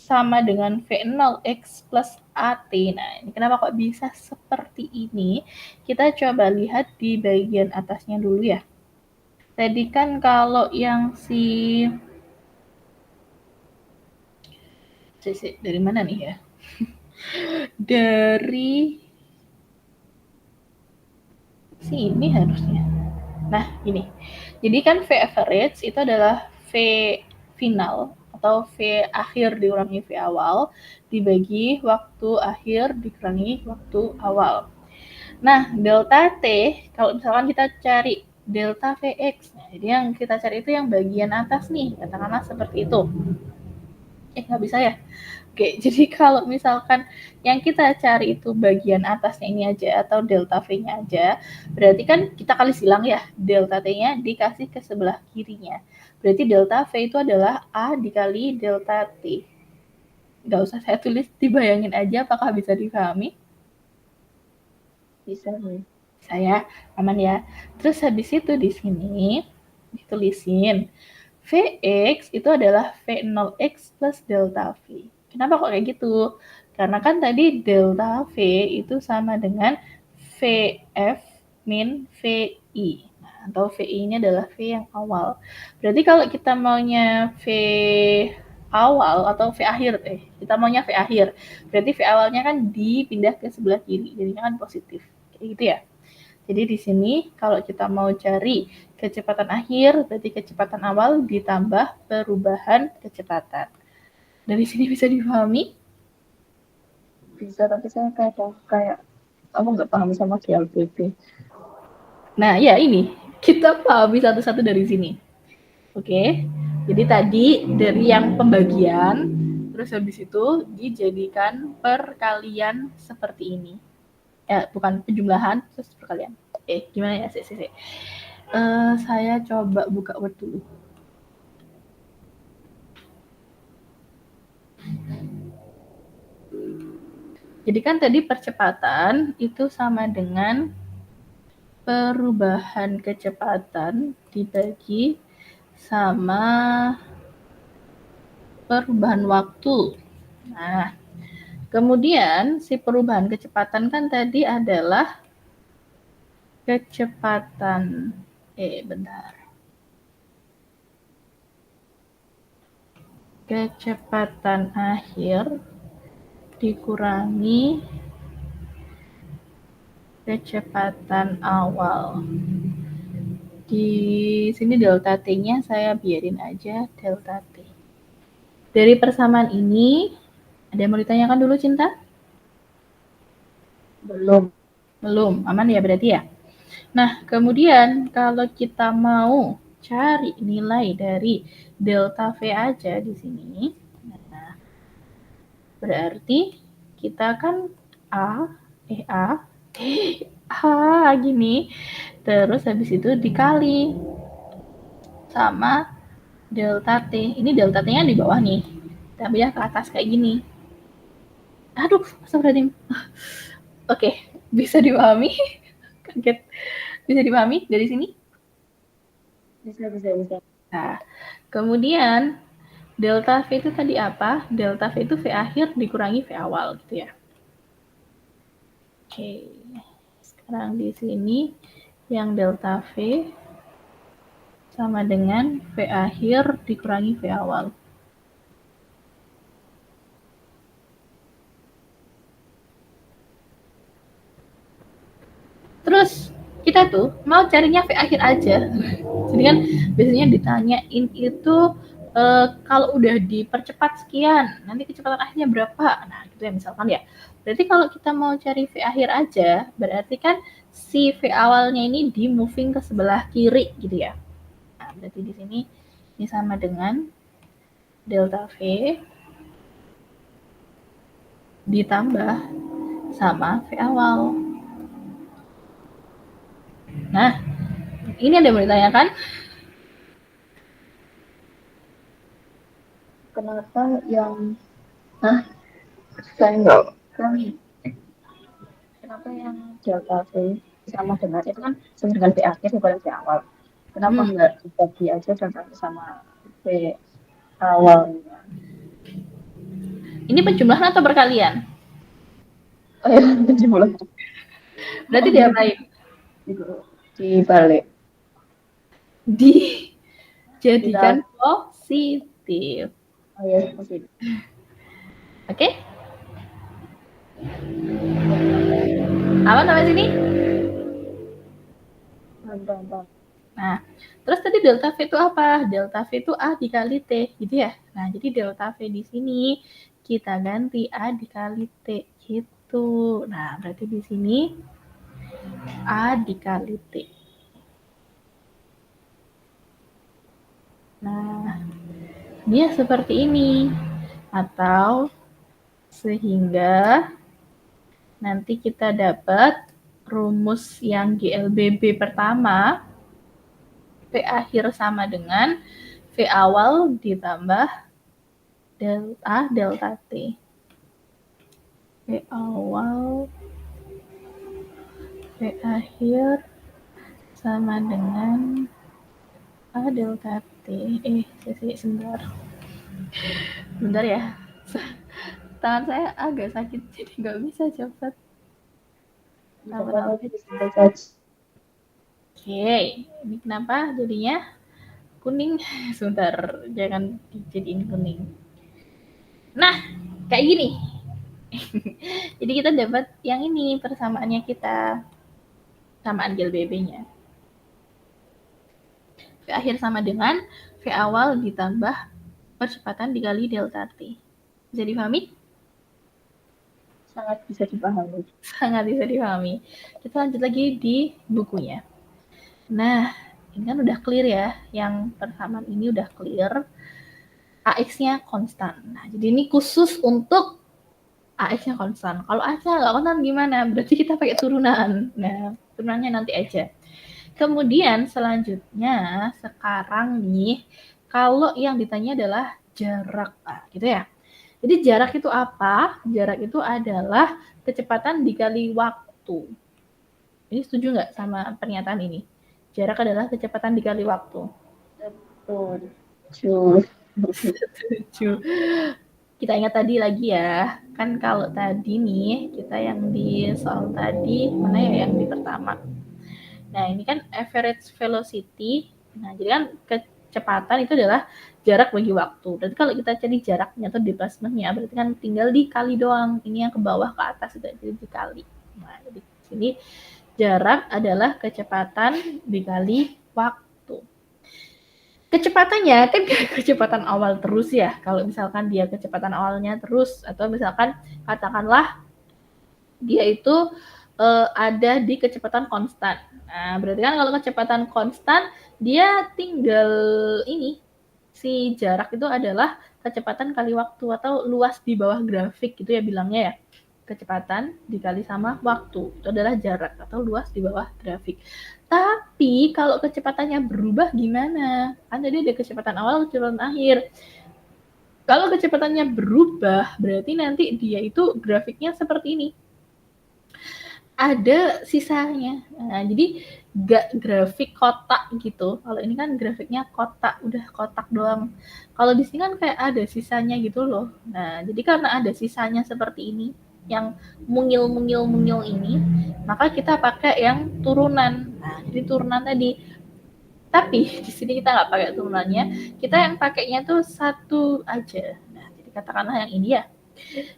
sama dengan V0x plus AT. Nah, ini kenapa kok bisa seperti ini? Kita coba lihat di bagian atasnya dulu ya. Tadi kan kalau yang dari mana nih ya? Dari sini harusnya. Nah, ini. Jadi kan V average itu adalah V final atau V akhir dikurangi V awal dibagi waktu akhir dikurangi waktu awal. Nah, delta T, kalau misalkan kita cari delta Vx, nah, jadi yang kita cari itu yang bagian atas nih, katakanlah seperti itu. Nggak bisa ya? Oke, jadi kalau misalkan yang kita cari itu bagian atasnya ini aja atau delta V-nya aja, berarti kan kita kali silang ya, delta T-nya dikasih ke sebelah kirinya. Berarti delta V itu adalah A dikali delta T. Nggak usah saya tulis, dibayangin aja apakah bisa dipahami? Bisa nih. Saya aman ya. Terus habis itu di sini ditulisin Vx itu adalah V0x plus delta V. Kenapa kok kayak gitu? Karena kan tadi delta V itu sama dengan Vf min Vi. Nah, atau Vi ini adalah V yang awal. Berarti kalau kita maunya V awal atau V akhir, kita maunya V akhir. Berarti V awalnya kan dipindah ke sebelah kiri, jadinya kan positif. Kayak gitu ya. Jadi di sini kalau kita mau cari kecepatan akhir, berarti kecepatan awal ditambah perubahan kecepatan. Dari sini bisa dipahami? Bisa, tapi saya kayak aku nggak paham sama GLBT. Nah, ya ini. Kita pahami satu-satu dari sini. Oke. Jadi tadi dari yang pembagian, terus habis itu dijadikan perkalian seperti ini. Bukan penjumlahan, terus perkalian. Gimana ya? Saya coba buka Word dulu. Jadi kan tadi percepatan itu sama dengan perubahan kecepatan dibagi sama perubahan waktu. Nah, kemudian si perubahan kecepatan kan tadi adalah kecepatan kecepatan akhir dikurangi kecepatan awal. Di sini delta T-nya saya biarin aja delta T. Dari persamaan ini, ada yang mau ditanyakan dulu, Cinta? Belum. Belum, aman ya berarti ya? Nah, kemudian kalau kita mau cari nilai dari delta V aja di sini, nah, berarti kita kan A gini, terus habis itu dikali sama delta T. Ini delta T-nya di bawah nih, tapi ya ke atas kayak gini. Aduh, astagfirullahaladzim. Oke, bisa dipahami? Kaget. Bisa dipahami dari sini? Bisa. Nah, kemudian delta V itu tadi apa? Delta V itu V akhir dikurangi V awal gitu ya. Oke. Sekarang di sini yang delta V sama dengan V akhir dikurangi V awal. Terus kita tuh mau carinya V akhir aja. Jadi kan biasanya ditanyain itu kalau udah dipercepat sekian, nanti kecepatan akhirnya berapa? Nah, gitu ya misalkan ya. Berarti kalau kita mau cari V akhir aja, berarti kan si V awalnya ini di moving ke sebelah kiri gitu ya. Nah, berarti di sini ini sama dengan delta V ditambah sama V awal. Nah, ini ada yang mau ditanyakan? Kenapa yang saya nggak kan kenapa yang delta V sama dengan itu kan sama dengan V akhir bukan V awal. Kenapa nggak dibagi aja delta V sama V awalnya? Ini penjumlahan atau perkalian? Oh ya, penjumlahan. Berarti diapain? Dibalik. Dijadikan positif. Oh ya, positif. Oke? Aman sampai sini? Mantap. Nah, terus tadi delta V itu apa? Delta V itu A dikali T, gitu ya. Nah, jadi delta V di sini kita ganti A dikali T, gitu. Nah, berarti di sini A dikali T. Nah, dia seperti ini. Atau sehingga nanti kita dapat rumus yang GLBB pertama, V akhir sama dengan V awal ditambah delta T. V awal, V akhir sama dengan A delta T. Sebentar. Bentar ya. Tangan saya agak sakit, jadi nggak bisa cepat. Oke, ini kenapa jadinya kuning? Sebentar, jangan dijadiin kuning. Nah, kayak gini. Jadi kita dapat yang ini persamaannya kita, samaan GLBB-nya. V akhir sama dengan V awal ditambah percepatan dikali delta T. Bisa dipahami? Sangat bisa dipahami. Sangat bisa dipahami. Kita lanjut lagi di bukunya. Nah, ini kan udah clear ya. Yang persamaan ini udah clear. AX-nya konstan. Nah, jadi ini khusus untuk AX-nya konstan. Kalau AX-nya nggak konstan gimana? Berarti kita pakai turunan. Nah, turunannya nanti aja. Kemudian selanjutnya sekarang nih, kalau yang ditanya adalah jarak, gitu ya. Jadi jarak itu apa? Jarak itu adalah kecepatan dikali waktu. Ini setuju nggak sama pernyataan ini? Jarak adalah kecepatan dikali waktu. Setuju. Kita ingat tadi lagi ya, kan kalau tadi nih, kita yang di soal tadi, mana ya yang di pertama? Nah, ini kan average velocity. Nah, jadi kan kecepatan itu adalah jarak bagi waktu. Berarti kalau kita cari jaraknya atau displacementnya, berarti kan tinggal dikali doang. Ini yang ke bawah ke atas sudah jadi dikali. Nah, jadi di sini jarak adalah kecepatan dikali waktu. Kecepatannya kan kecepatan awal terus ya. Kalau misalkan dia kecepatan awalnya terus, atau misalkan katakanlah dia itu ada di kecepatan konstan. Nah, berarti kan kalau kecepatan konstan, dia tinggal ini, si jarak itu adalah kecepatan kali waktu atau luas di bawah grafik gitu ya bilangnya ya. Kecepatan dikali sama waktu, itu adalah jarak atau luas di bawah grafik. Tapi kalau kecepatannya berubah gimana? Kan tadi ada kecepatan awal, kecepatan akhir. Kalau kecepatannya berubah, berarti nanti dia itu grafiknya seperti ini. Ada sisanya. Nah, jadi gak grafik kotak gitu. Kalau ini kan grafiknya kotak, udah kotak doang. Kalau di sini kan kayak ada sisanya gitu loh. Nah, jadi karena ada sisanya seperti ini, yang mungil ini, maka kita pakai yang turunan. Nah, jadi turunan tadi. Tapi di sini kita nggak pakai turunannya, kita yang pakainya tuh satu aja. Nah, jadi katakanlah yang ini ya.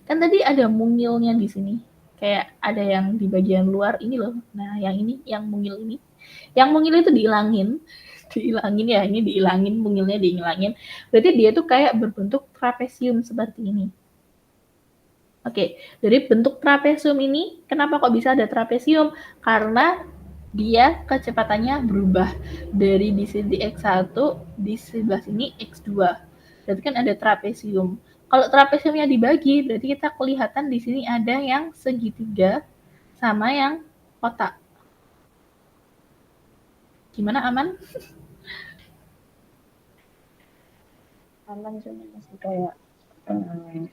Kan tadi ada mungilnya di sini. Kayak ada yang di bagian luar ini loh. Nah, yang ini, yang mungil ini. Yang mungil itu diilangin. Diilangin ya, ini diilangin, mungilnya diilangin. Berarti dia tuh kayak berbentuk trapesium seperti ini. Oke, dari bentuk trapesium ini, kenapa kok bisa ada trapesium? Karena dia kecepatannya berubah dari di sini X1, di sebelah sini X2. Berarti kan ada trapesium. Kalau trapesiumnya dibagi, berarti kita kelihatan di sini ada yang segitiga sama yang kotak. Gimana, aman? Aman, cuma masih kayak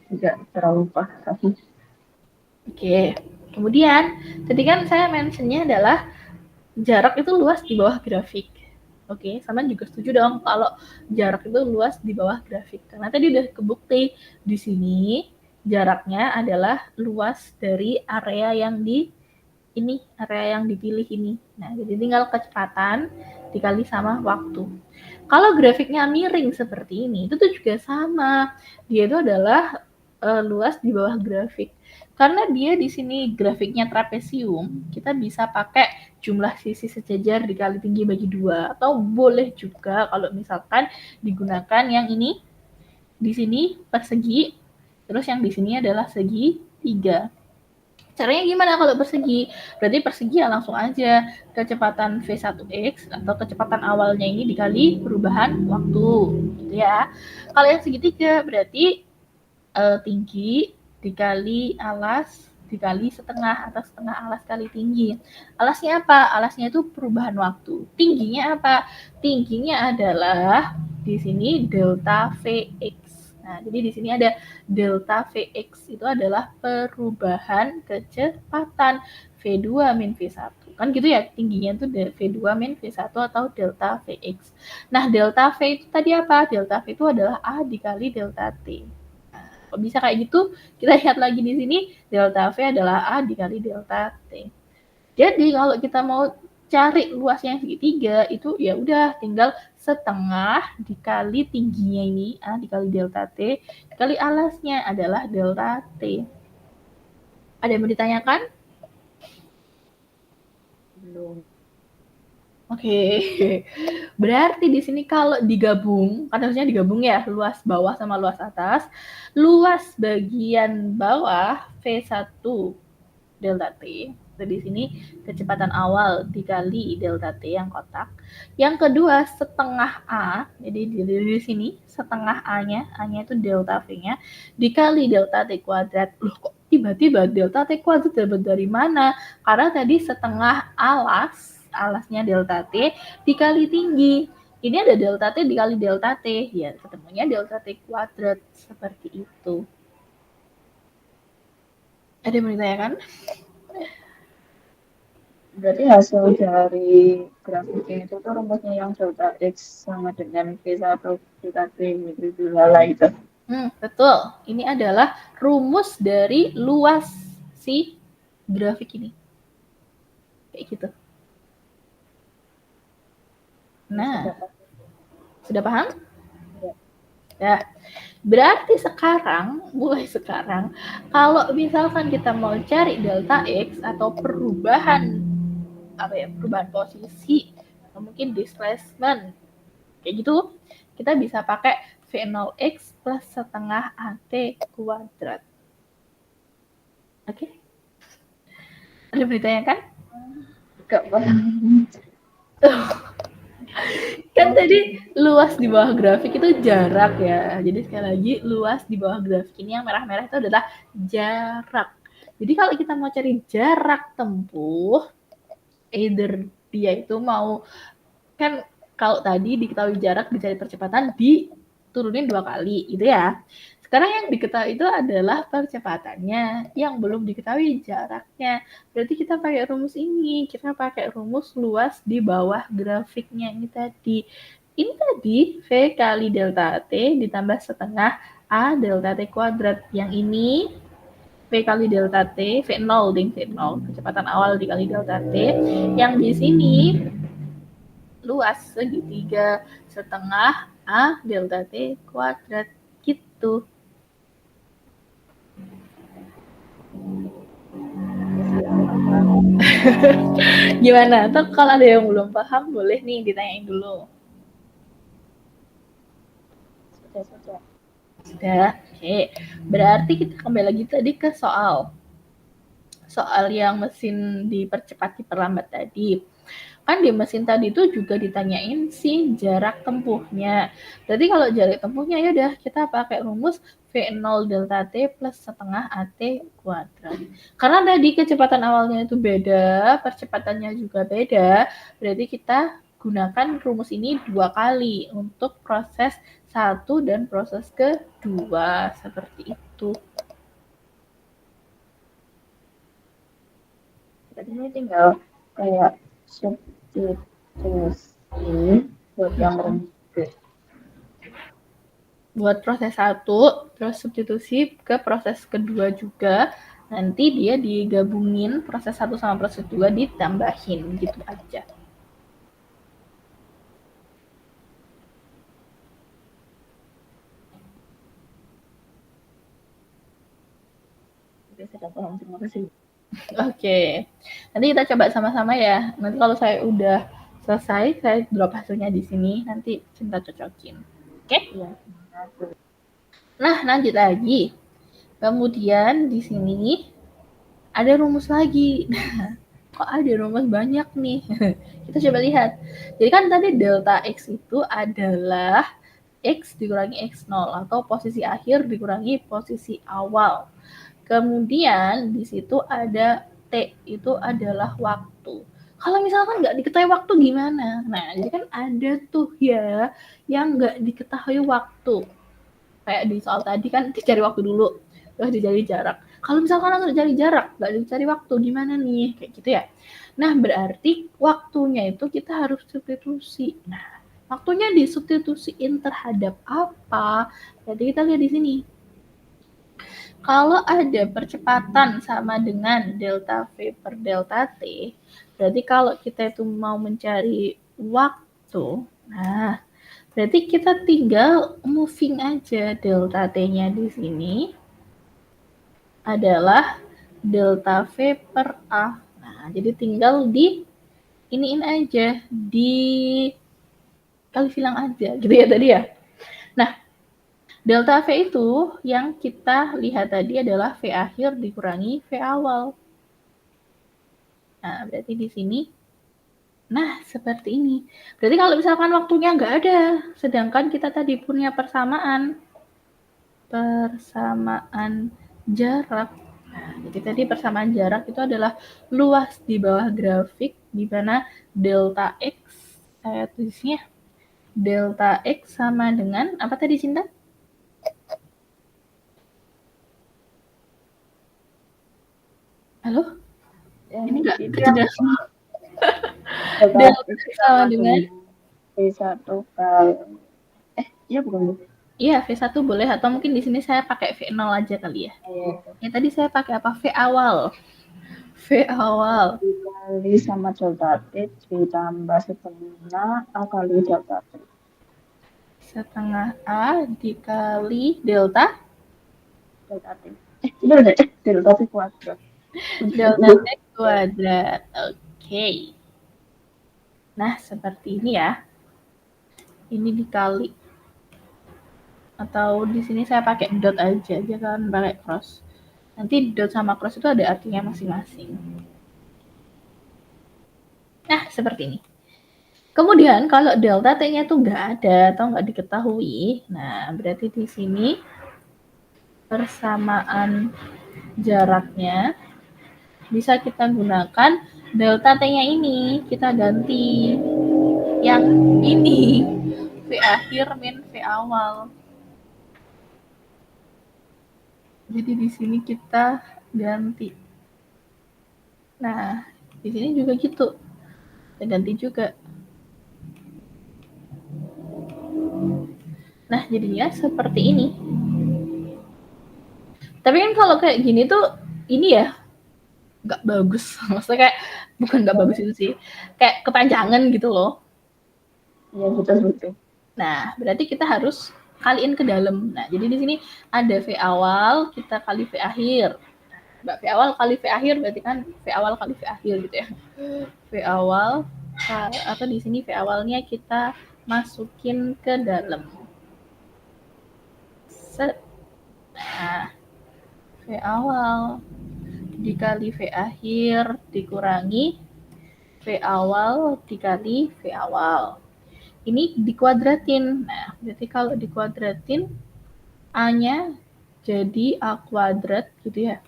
tidak terlalu paham. Oke, Kemudian, tadi kan saya mentionnya adalah jarak itu luas di bawah grafik. Oke, sama juga setuju dong kalau jarak itu luas di bawah grafik. Karena tadi udah kebukti di sini jaraknya adalah luas dari area yang dipilih ini. Nah, jadi tinggal kecepatan dikali sama waktu. Kalau grafiknya miring seperti ini, itu tuh juga sama. Dia itu adalah luas di bawah grafik. Karena dia di sini grafiknya trapesium, kita bisa pakai jumlah sisi sejajar dikali tinggi bagi 2. Atau boleh juga kalau misalkan digunakan yang ini, di sini persegi, terus yang di sini adalah segi 3. Caranya gimana kalau persegi? Berarti persegi ya langsung aja kecepatan V1X atau kecepatan awalnya ini dikali perubahan waktu, gitu ya. Kalau yang segitiga berarti tinggi dikali alas dikali setengah atau setengah alas kali tinggi. Alasnya apa? Alasnya itu perubahan waktu. Tingginya apa? Tingginya adalah di sini delta Vx. Nah, jadi di sini ada delta Vx itu adalah perubahan kecepatan V2 min V1. Kan gitu ya, tingginya itu V2 min V1 atau delta Vx. Nah, delta V itu tadi apa? Delta V itu adalah A dikali delta T. Kok bisa kayak gitu? Kita lihat lagi di sini, delta V adalah A dikali delta T. Jadi kalau kita mau cari luasnya segitiga, itu ya udah tinggal setengah dikali tingginya ini, A dikali delta T, dikali alasnya adalah delta T. Ada yang mau ditanyakan? Belum. Oke, berarti di sini kalau digabung, kan harusnya digabung ya, luas bawah sama luas atas. Luas bagian bawah V1 delta T. Di sini kecepatan awal dikali delta T yang kotak. Yang kedua setengah A, jadi di sini setengah A-nya itu delta V-nya, dikali delta T kuadrat. Loh kok tiba-tiba delta T kuadrat dapat dari mana? Karena tadi setengah alasnya delta T dikali tinggi. Ini ada delta T dikali delta T, ya ketemunya delta T kuadrat, seperti itu. Ada yang mau ditanyakan? Berarti hasil dari grafiknya itu tuh rumusnya yang delta X sama dengan V1 delta T gitu itu. Betul. Ini adalah rumus dari luas si grafik ini. Kayak gitu. Nah, sudah paham? Ya. Berarti mulai sekarang, kalau misalkan kita mau cari delta X atau perubahan posisi, atau mungkin displacement, kayak gitu, kita bisa pakai V0X plus setengah AT kuadrat. Oke? Ada yang ditanyakan? Gak paham. Kan tadi luas di bawah grafik itu jarak ya. Jadi sekali lagi luas di bawah grafik ini yang merah-merah itu adalah jarak. Jadi kalau kita mau cari jarak tempuh, either dia itu mau, kan kalau tadi diketahui jarak dicari percepatan diturunin 2 kali gitu ya. Sekarang yang diketahui itu adalah percepatannya, yang belum diketahui jaraknya. Berarti kita pakai rumus ini, kita pakai rumus luas di bawah grafiknya ini tadi. Ini tadi V kali delta T ditambah setengah A delta T kuadrat. Yang ini V kali delta T, V0 ding V0, kecepatan awal dikali delta T. Yang di sini luas segitiga setengah A delta T kuadrat gitu. Gimana? Atau kalau ada yang belum paham, boleh nih ditanyain dulu. Sudah. Oke. Berarti kita kembali lagi tadi ke soal yang mesin dipercepat diperlambat tadi. Kan di mesin tadi itu juga ditanyain si jarak tempuhnya. Berarti kalau jarak tempuhnya ya udah kita pakai rumus V0 delta T plus setengah AT kuadrat. Karena tadi kecepatan awalnya itu beda, percepatannya juga beda, berarti kita gunakan rumus ini 2 kali untuk proses 1 dan proses kedua, seperti itu. Jadi ini tinggal kayak substitusi buat yang rumus B. Buat proses 1, terus substitusi ke proses kedua juga. Nanti dia digabungin proses 1 sama proses 2 ditambahin gitu aja. Oke, sudah paham. Terima kasih. Oke, nanti kita coba sama-sama ya. Nanti kalau saya udah selesai, saya drop hasilnya di sini. Nanti Cinta cocokin. Oke? Iya. Nah, lanjut lagi. Kemudian di sini ada rumus lagi. Kok ada rumus banyak nih? Kita coba lihat. Jadi kan tadi delta X itu adalah X dikurangi X0 atau posisi akhir dikurangi posisi awal. Kemudian di situ ada T, itu adalah waktu. Kalau misalkan nggak diketahui waktu gimana? Nah, jadi kan ada tuh ya yang nggak diketahui waktu. Kayak di soal tadi kan dicari waktu dulu, terus dicari jarak. Kalau misalkan langsung dicari jarak, nggak dicari waktu, gimana nih? Kayak gitu ya. Nah, berarti waktunya itu kita harus substitusi. Nah, waktunya disubstitusiin terhadap apa? Jadi kita lihat di sini. Kalau ada percepatan sama dengan delta V per delta T, berarti kalau kita itu mau mencari waktu, nah berarti kita tinggal moving aja delta T-nya di sini adalah delta V per A. Nah, jadi tinggal di iniin aja, di kali silang aja gitu ya tadi ya. Nah, delta V itu yang kita lihat tadi adalah V akhir dikurangi V awal. Nah, berarti di sini, nah seperti ini. Berarti kalau misalkan waktunya nggak ada, sedangkan kita tadi punya persamaan jarak. Nah, jadi tadi persamaan jarak itu adalah luas di bawah grafik, di mana delta X, saya tulisnya delta X sama dengan, apa tadi Cinta? Halo? Ini nggak kejelas. Delta X sama dengan V1 kali. Iya bukan Bu? Iya, V1 boleh, atau mungkin di sini saya pakai V0 aja kali ya. Ya tadi saya pakai apa? V awal. V awal. Dikali sama delta T ditambah setengah A kali delta T. Setengah A dikali delta? Delta T. Delta T kuadrat. Delta T kuadrat. Oke. Nah, seperti ini ya. Ini dikali. Atau di sini saya pakai dot aja, jangan pakai cross. Nanti dot sama cross itu ada artinya masing-masing. Nah, seperti ini. Kemudian kalau delta T-nya itu nggak ada atau nggak diketahui, nah berarti di sini persamaan jaraknya bisa kita gunakan delta T-nya ini, kita ganti yang ini, V akhir min V awal. Jadi di sini kita ganti. Nah, di sini juga gitu. Kita ganti juga. Nah, jadinya seperti ini. Tapi kan kalau kayak gini tuh, ini ya, nggak bagus. Maksudnya kayak, bukan nggak bagus itu sih. Kayak kepanjangan gitu loh. Iya, betul. Nah, berarti kita harus kaliin ke dalam. Nah, jadi di sini ada V awal, kita kali V akhir. Nah, V awal kali V akhir berarti kan V awal kali V akhir gitu ya. V awal, atau di sini V awalnya kita masukin ke dalam. Set. Nah, V awal dikali V akhir dikurangi V awal dikali V awal. Ini dikuadratin. Nah, berarti kalau dikuadratin, A-nya jadi A kuadrat gitu ya.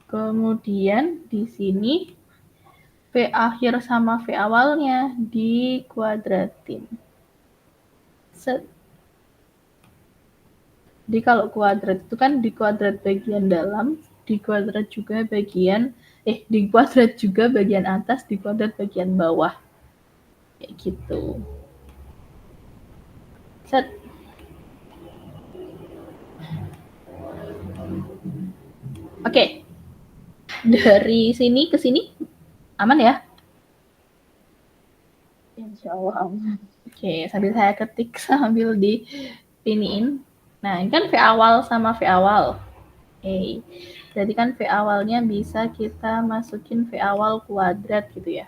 Kemudian di sini V akhir sama V awalnya dikuadratin. Set. Jadi kalau kuadrat itu kan dikuadrat bagian dalam, dikuadrat juga bagian di kuadrat juga bagian atas, di kuadrat bagian bawah. Kayak gitu. Set. Oke. Dari sini ke sini aman ya? Insya Allah aman. Oke, sambil saya ketik sambil di iniin. Nah, ini kan V awal sama V awal. Jadi kan V awalnya bisa kita masukin V awal kuadrat gitu ya.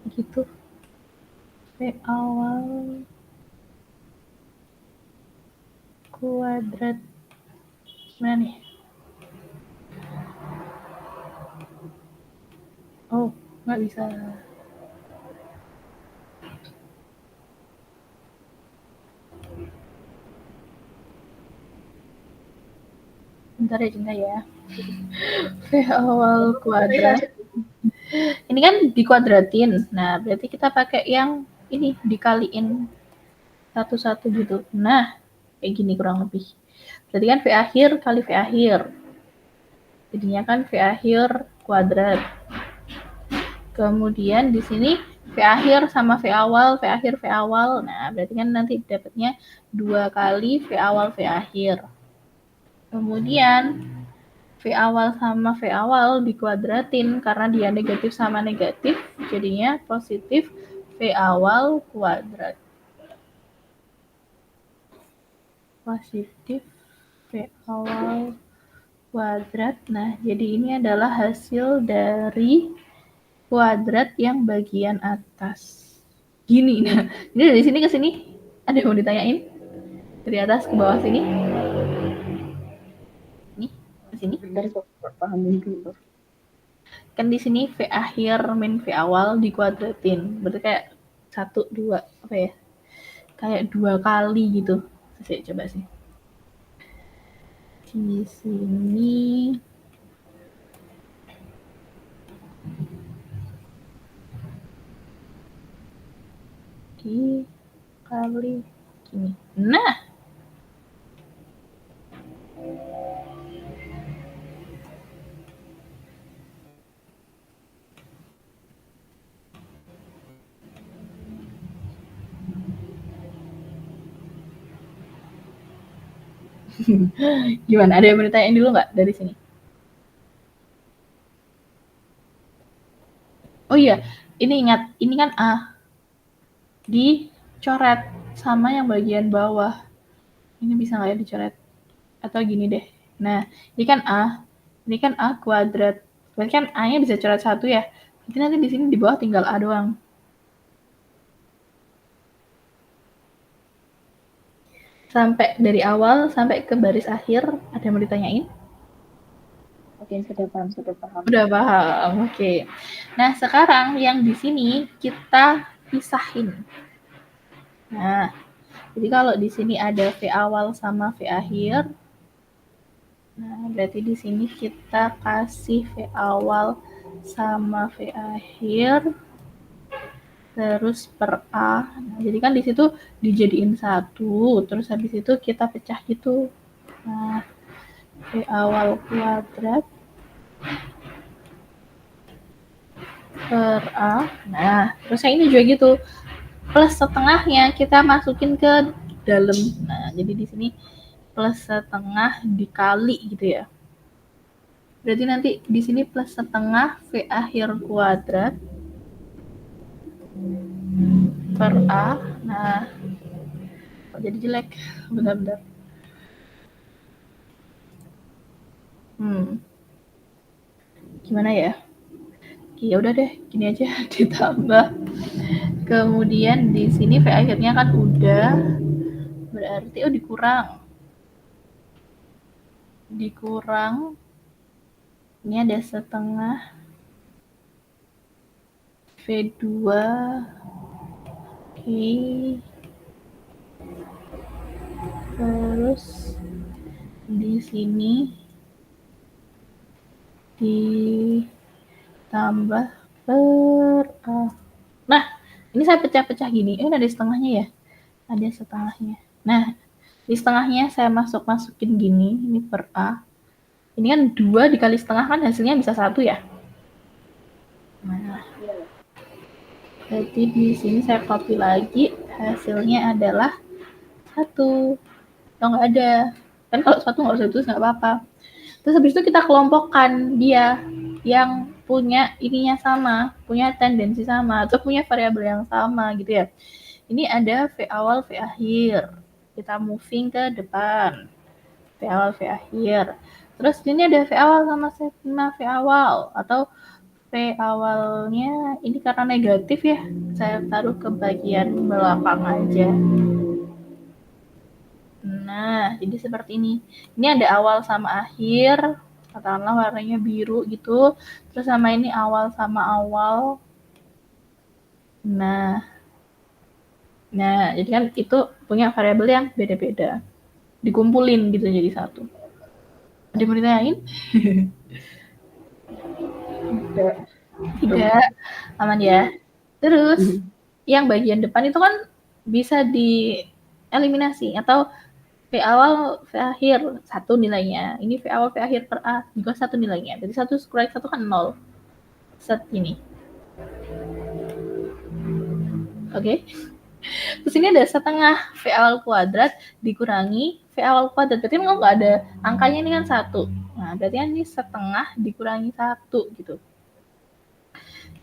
Gitu. V awal kuadrat. Mana nih? Oh, nggak bisa. Bentar ya, Cinta ya. V awal kuadrat. Ini kan dikuadratin. Nah, berarti kita pakai yang ini dikaliin satu-satu gitu. Nah, kayak gini kurang lebih. Berarti kan V akhir kali V akhir. Jadinya kan V akhir kuadrat. Kemudian di sini V akhir sama V awal, V akhir, V awal. Nah, berarti kan nanti dapatnya 2 kali V awal, V akhir. Kemudian V awal sama V awal dikuadratin karena dia negatif sama negatif, jadinya positif V awal kuadrat. Positif V awal kuadrat. Nah, jadi ini adalah hasil dari kuadrat yang bagian atas. Gini, nah. Ini dari sini ke sini ada yang mau ditanyain? Dari atas ke bawah sini? Nih, ke sini. Benar kok, pahamin dulu. Kan di sini V akhir min V awal dikuadratin. Berarti kayak 1, 2, apa ya? Kayak 2 kali gitu. Saya coba sih. Di sini dikali gini. Nah, gimana? Ada yang mau ditanyain dulu nggak dari sini? Oh iya, ini ingat, ini kan A. Dicoret sama yang bagian bawah. Ini bisa nggak ya dicoret? Atau gini deh. Nah, ini kan A. Ini kan A kuadrat. Berarti kan A-nya bisa coret 1 ya. Berarti nanti di sini di bawah tinggal A doang. Sampai dari awal sampai ke baris akhir, ada yang mau ditanyain? Oke, sudah paham. Udah paham, oke. Nah, sekarang yang di sini kita pisahin. Nah, jadi kalau di sini ada V awal sama V akhir, nah berarti di sini kita kasih V awal sama V akhir, terus per A. Nah, jadi kan di situ dijadiin 1, terus habis itu kita pecah gitu. Nah, V awal kuadrat per A. Nah, terus yang ini juga gitu. Plus setengahnya kita masukin ke dalam. Nah, jadi di sini plus setengah dikali gitu ya. Berarti nanti di sini plus setengah V akhir kuadrat per A. Nah, kok jadi jelek? Bentar-bentar. Gimana ya? Ya udah deh, gini aja ditambah. Kemudian di sini V akhirnya kan udah, berarti dikurang. Ini ada setengah V2 terus di sini ditambah per A. Nah, ini saya pecah-pecah gini. Ini ada setengahnya ya? Ada setengahnya. Nah, di setengahnya saya masukin gini, ini per A. Ini kan 2 dikali setengah kan hasilnya bisa 1 ya. Nah, berarti di sini saya copy lagi, hasilnya adalah 1. Oh, nggak ada. Kan kalau 1 nggak usah tulis, nggak apa-apa. Terus habis itu kita kelompokkan dia yang punya ininya sama, punya tendensi sama, atau punya variabel yang sama gitu ya. Ini ada V awal, V akhir. Kita moving ke depan. V awal, V akhir. Terus ini ada V awal sama V awal. Atau V awalnya ini karena negatif ya, saya taruh ke bagian belakang aja. Nah, jadi seperti ini. Ini ada awal sama akhir, katakanlah warnanya biru gitu. Terus sama ini awal sama awal. Nah, jadi kan itu punya variabel yang beda-beda. Dikumpulin gitu jadi 1. Ada yang mau ditanyain? Tidak. Aman ya. Terus yang bagian depan itu kan bisa dieliminasi atau V awal, V akhir 1 nilainya. Ini V awal, V akhir per A juga 1 nilainya. Jadi 1 kurang 1 kan 0. Set ini. Oke. Terus ini ada setengah V awal kuadrat dikurangi V awal kuadrat. Berarti kan nggak ada angkanya ini kan 1. Nah, berarti kan ini setengah dikurangi 1 gitu.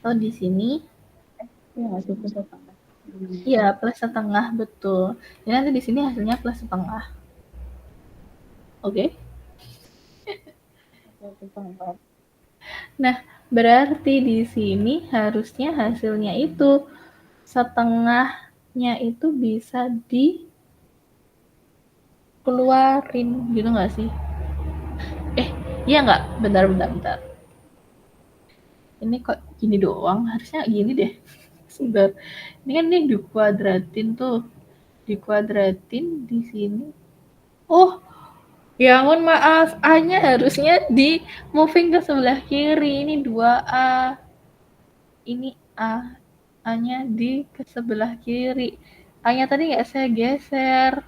So, di sini iya, plus setengah, betul. Jadi nanti di sini hasilnya plus setengah. Oke. Nah, berarti di sini harusnya hasilnya itu setengahnya itu bisa dikeluarin gitu nggak sih? Iya nggak? Bentar. Ini kok gini doang? Harusnya gini deh. Sebentar. Ini kan ini dikuadratin tuh. Dikuadratin di sini. Oh, ya ampun, maaf. A-nya harusnya di moving ke sebelah kiri. Ini 2A. Ini A. A-nya di ke sebelah kiri. A-nya tadi nggak saya geser.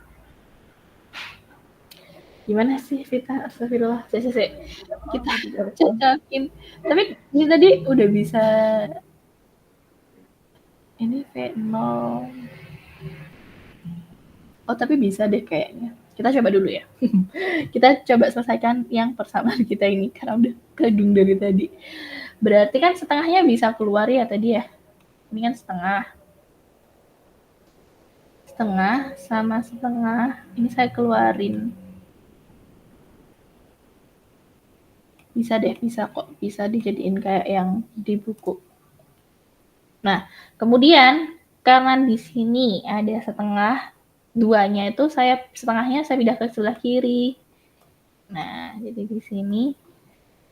Gimana sih, Vita? Astagfirullah. Kita cocokin. Tapi ini tadi udah bisa. Ini V0. Oh, tapi bisa deh kayaknya. Kita coba dulu ya. Kita coba selesaikan yang persamaan kita ini. Karena udah kadung dari tadi. Berarti kan setengahnya bisa keluar ya tadi ya. Ini kan setengah. Setengah sama setengah. Ini saya keluarin. Bisa deh, bisa kok. Bisa dijadiin kayak yang di buku. Nah, kemudian karena di sini ada setengah, 2-nya itu setengahnya saya pindah ke sebelah kiri. Nah, jadi di sini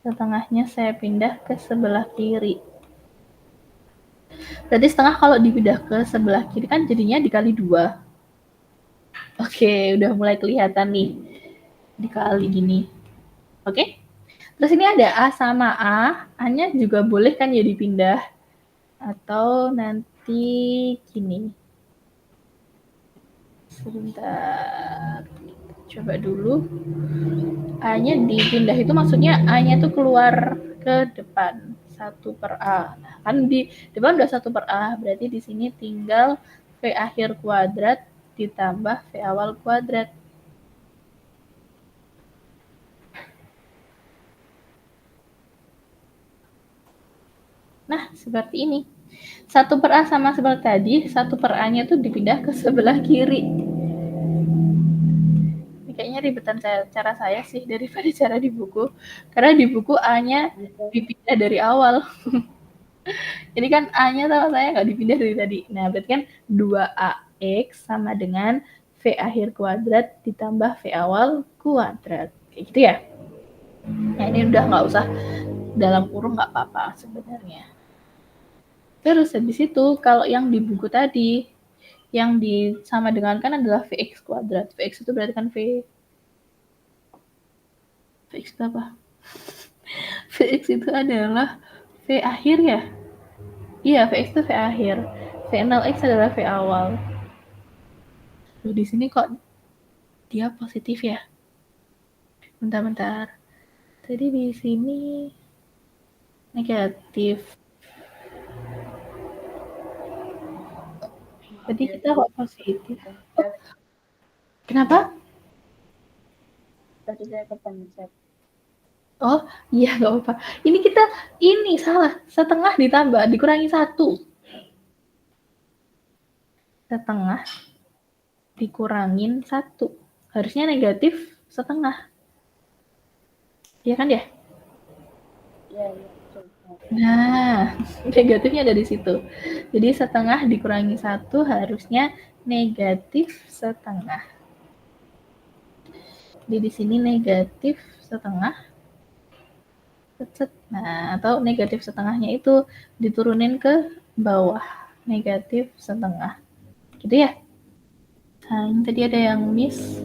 setengahnya saya pindah ke sebelah kiri. Berarti setengah kalau dipindah ke sebelah kiri kan jadinya dikali 2. Oke, udah mulai kelihatan nih. Dikali gini. Oke? Terus ini ada A sama A. A-nya juga boleh kan ya dipindah. Atau nanti gini. Sebentar. Coba dulu. A-nya dipindah itu maksudnya A-nya itu keluar ke depan. 1 per A. Nah, kan di depan udah 1 per A. Berarti di sini tinggal V akhir kuadrat ditambah V awal kuadrat. Nah, seperti ini. 1 per A sama seperti tadi, 1 per A-nya tuh dipindah ke sebelah kiri. Ini kayaknya ribetan cara saya sih daripada cara di buku. Karena di buku A-nya dipindah dari awal. Jadi kan A-nya sama saya nggak dipindah dari tadi. Nah, berarti kan 2AX sama dengan V akhir kuadrat ditambah V awal kuadrat. Kayak gitu ya. Nah, ini udah nggak usah dalam kurung, nggak apa-apa sebenarnya. Terus habis itu kalau yang di buku tadi yang sama dengan kan adalah Vx kuadrat. Vx itu berarti kan Vx itu apa? Vx itu adalah V akhir ya? Iya, Vx itu V akhir. V0x adalah V awal. Loh, di sini kok dia positif ya? Bentar. Tadi di sini negatif. Tadi kita kok positif. Oh, kenapa? Tadi saya kepencet. Oh, iya nggak apa-apa. Ini salah. Setengah ditambah, dikurangi 1. Setengah dikurangin 1. Harusnya negatif setengah. Iya kan ya? Iya, betul. Nah, negatifnya ada di situ. Jadi setengah dikurangi 1 harusnya negatif setengah. Jadi di sini negatif setengah. Nah, atau negatif setengahnya itu diturunin ke bawah. Negatif setengah. Gitu ya? Nah, ini tadi ada yang miss.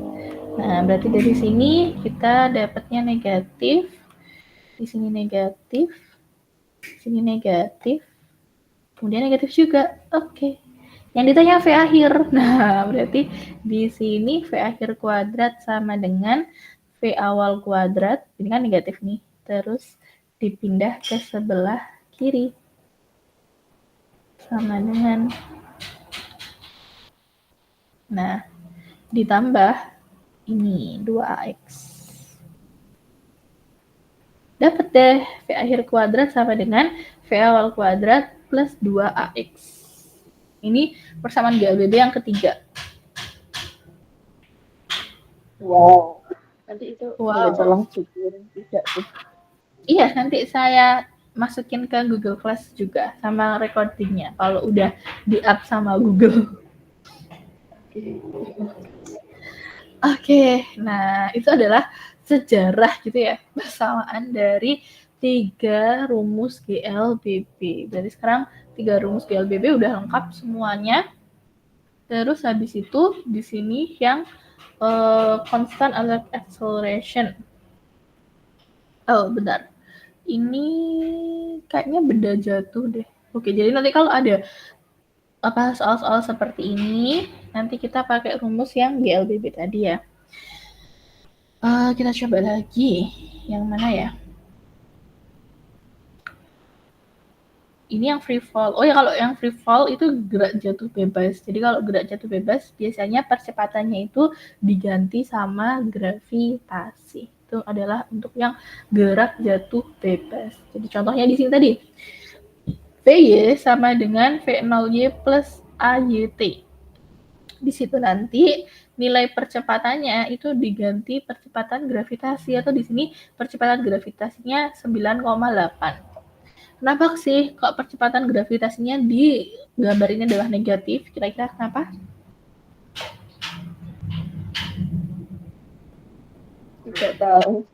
Nah, berarti dari sini kita dapatnya negatif. Di sini negatif. Di sini negatif. Kemudian negatif juga. Oke. Yang ditanya V akhir. Nah, berarti di sini V akhir kuadrat sama dengan V awal kuadrat. Ini kan negatif nih. Terus dipindah ke sebelah kiri. Sama dengan. Nah, ditambah ini 2AX. Dapat deh V akhir kuadrat sama dengan V awal kuadrat plus 2AX. Ini persamaan GLBB yang ketiga. Wow. Nanti itu Wow. tolong cukurin tidak tuh. Iya, nanti saya masukin ke Google Class juga sama recordingnya kalau udah di-up sama Google. Oke, nah itu adalah sejarah gitu ya, persamaan dari 3 rumus GLBB. Berarti sekarang 3 rumus GLBB udah lengkap semuanya. Terus habis itu di sini yang constant acceleration. Oh, bentar. Ini kayaknya benda jatuh deh. Oke, jadi nanti kalau ada soal-soal seperti ini, nanti kita pakai rumus yang GLBB tadi ya. Kita coba lagi. Yang mana ya? Ini yang free fall. Oh ya, kalau yang free fall itu gerak jatuh bebas. Jadi kalau gerak jatuh bebas, biasanya percepatannya itu diganti sama gravitasi. Itu adalah untuk yang gerak jatuh bebas. Jadi contohnya di sini tadi. VY sama dengan V0Y plus AYT. Di situ nanti nilai percepatannya itu diganti percepatan gravitasi, atau di sini percepatan gravitasinya 9,8. Kenapa sih kok percepatan gravitasinya di gambar ini adalah negatif? Kira-kira kenapa? Tidak tahu.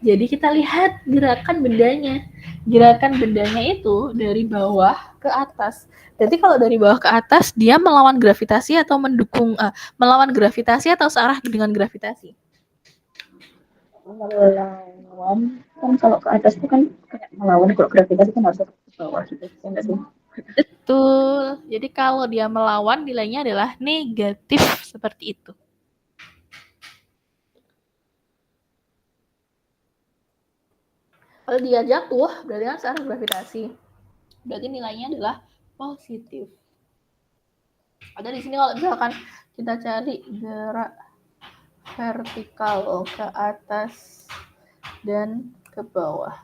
Jadi kita lihat gerakan bendanya. Gerakan bendanya itu dari bawah ke atas. Berarti kalau dari bawah ke atas dia melawan gravitasi atau melawan gravitasi atau searah dengan gravitasi? Melawan kan kalau ke atas itu kan kayak melawan, kalau gravitasi kan harus ke bawah gitu. Enggak sih? Betul. Jadi kalau dia melawan nilainya adalah negatif seperti itu. Kalau dia jatuh, berarti kan searah gravitasi. Berarti nilainya adalah positif. Ada di sini kalau misalkan kita cari gerak vertikal ke atas dan ke bawah.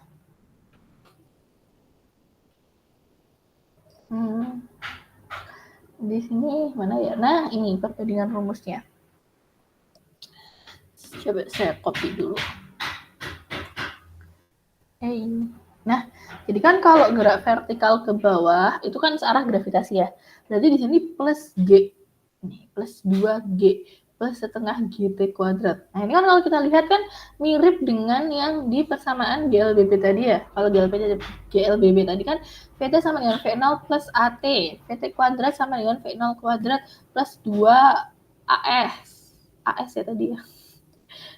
Di sini mana ya? Nah, ini perbandingan rumusnya. Coba saya copy dulu. Nah, jadi kan kalau gerak vertikal ke bawah itu kan searah gravitasi ya. Berarti di sini plus G. Ini plus 2G plus setengah GT kuadrat. Nah, ini kan kalau kita lihat kan mirip dengan yang di persamaan GLBB tadi ya. Kalau GLBB tadi kan VT sama dengan V0 plus AT. VT kuadrat sama dengan V0 kuadrat plus 2AS. AS ya tadi ya.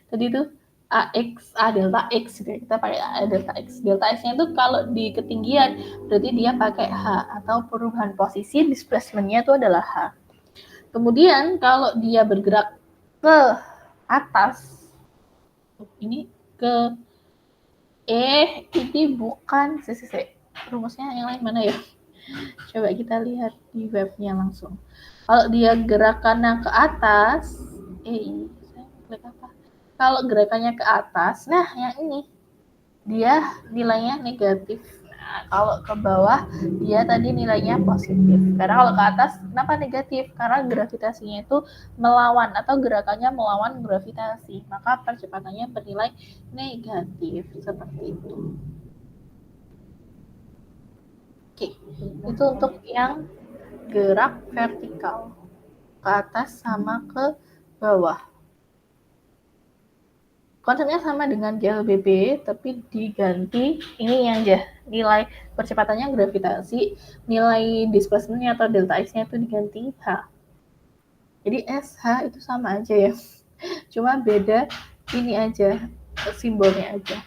Tadi itu AX, delta X gitu ya. Kita pakai delta X. Delta X-nya itu kalau di ketinggian berarti dia pakai H, atau perubahan posisi displacement-nya itu adalah H. Kemudian kalau dia bergerak ke atas, ini ke ini bukan rumusnya yang lain mana ya? Coba kita lihat di webnya langsung. Kalau dia gerakannya ke atas, saya klik apa? Kalau gerakannya ke atas, nah yang ini dia nilainya negatif. Nah, kalau ke bawah dia tadi nilainya positif. Karena kalau ke atas kenapa negatif? Karena gravitasinya itu melawan atau gerakannya melawan gravitasi. Maka percepatannya bernilai negatif seperti itu. Oke, itu untuk yang gerak vertikal ke atas sama ke bawah. Konsepnya sama dengan GLBB, tapi diganti ini aja, nilai percepatannya gravitasi, nilai displacementnya atau delta X-nya itu diganti H. Jadi SH itu sama aja ya, cuma beda ini aja, simbolnya aja.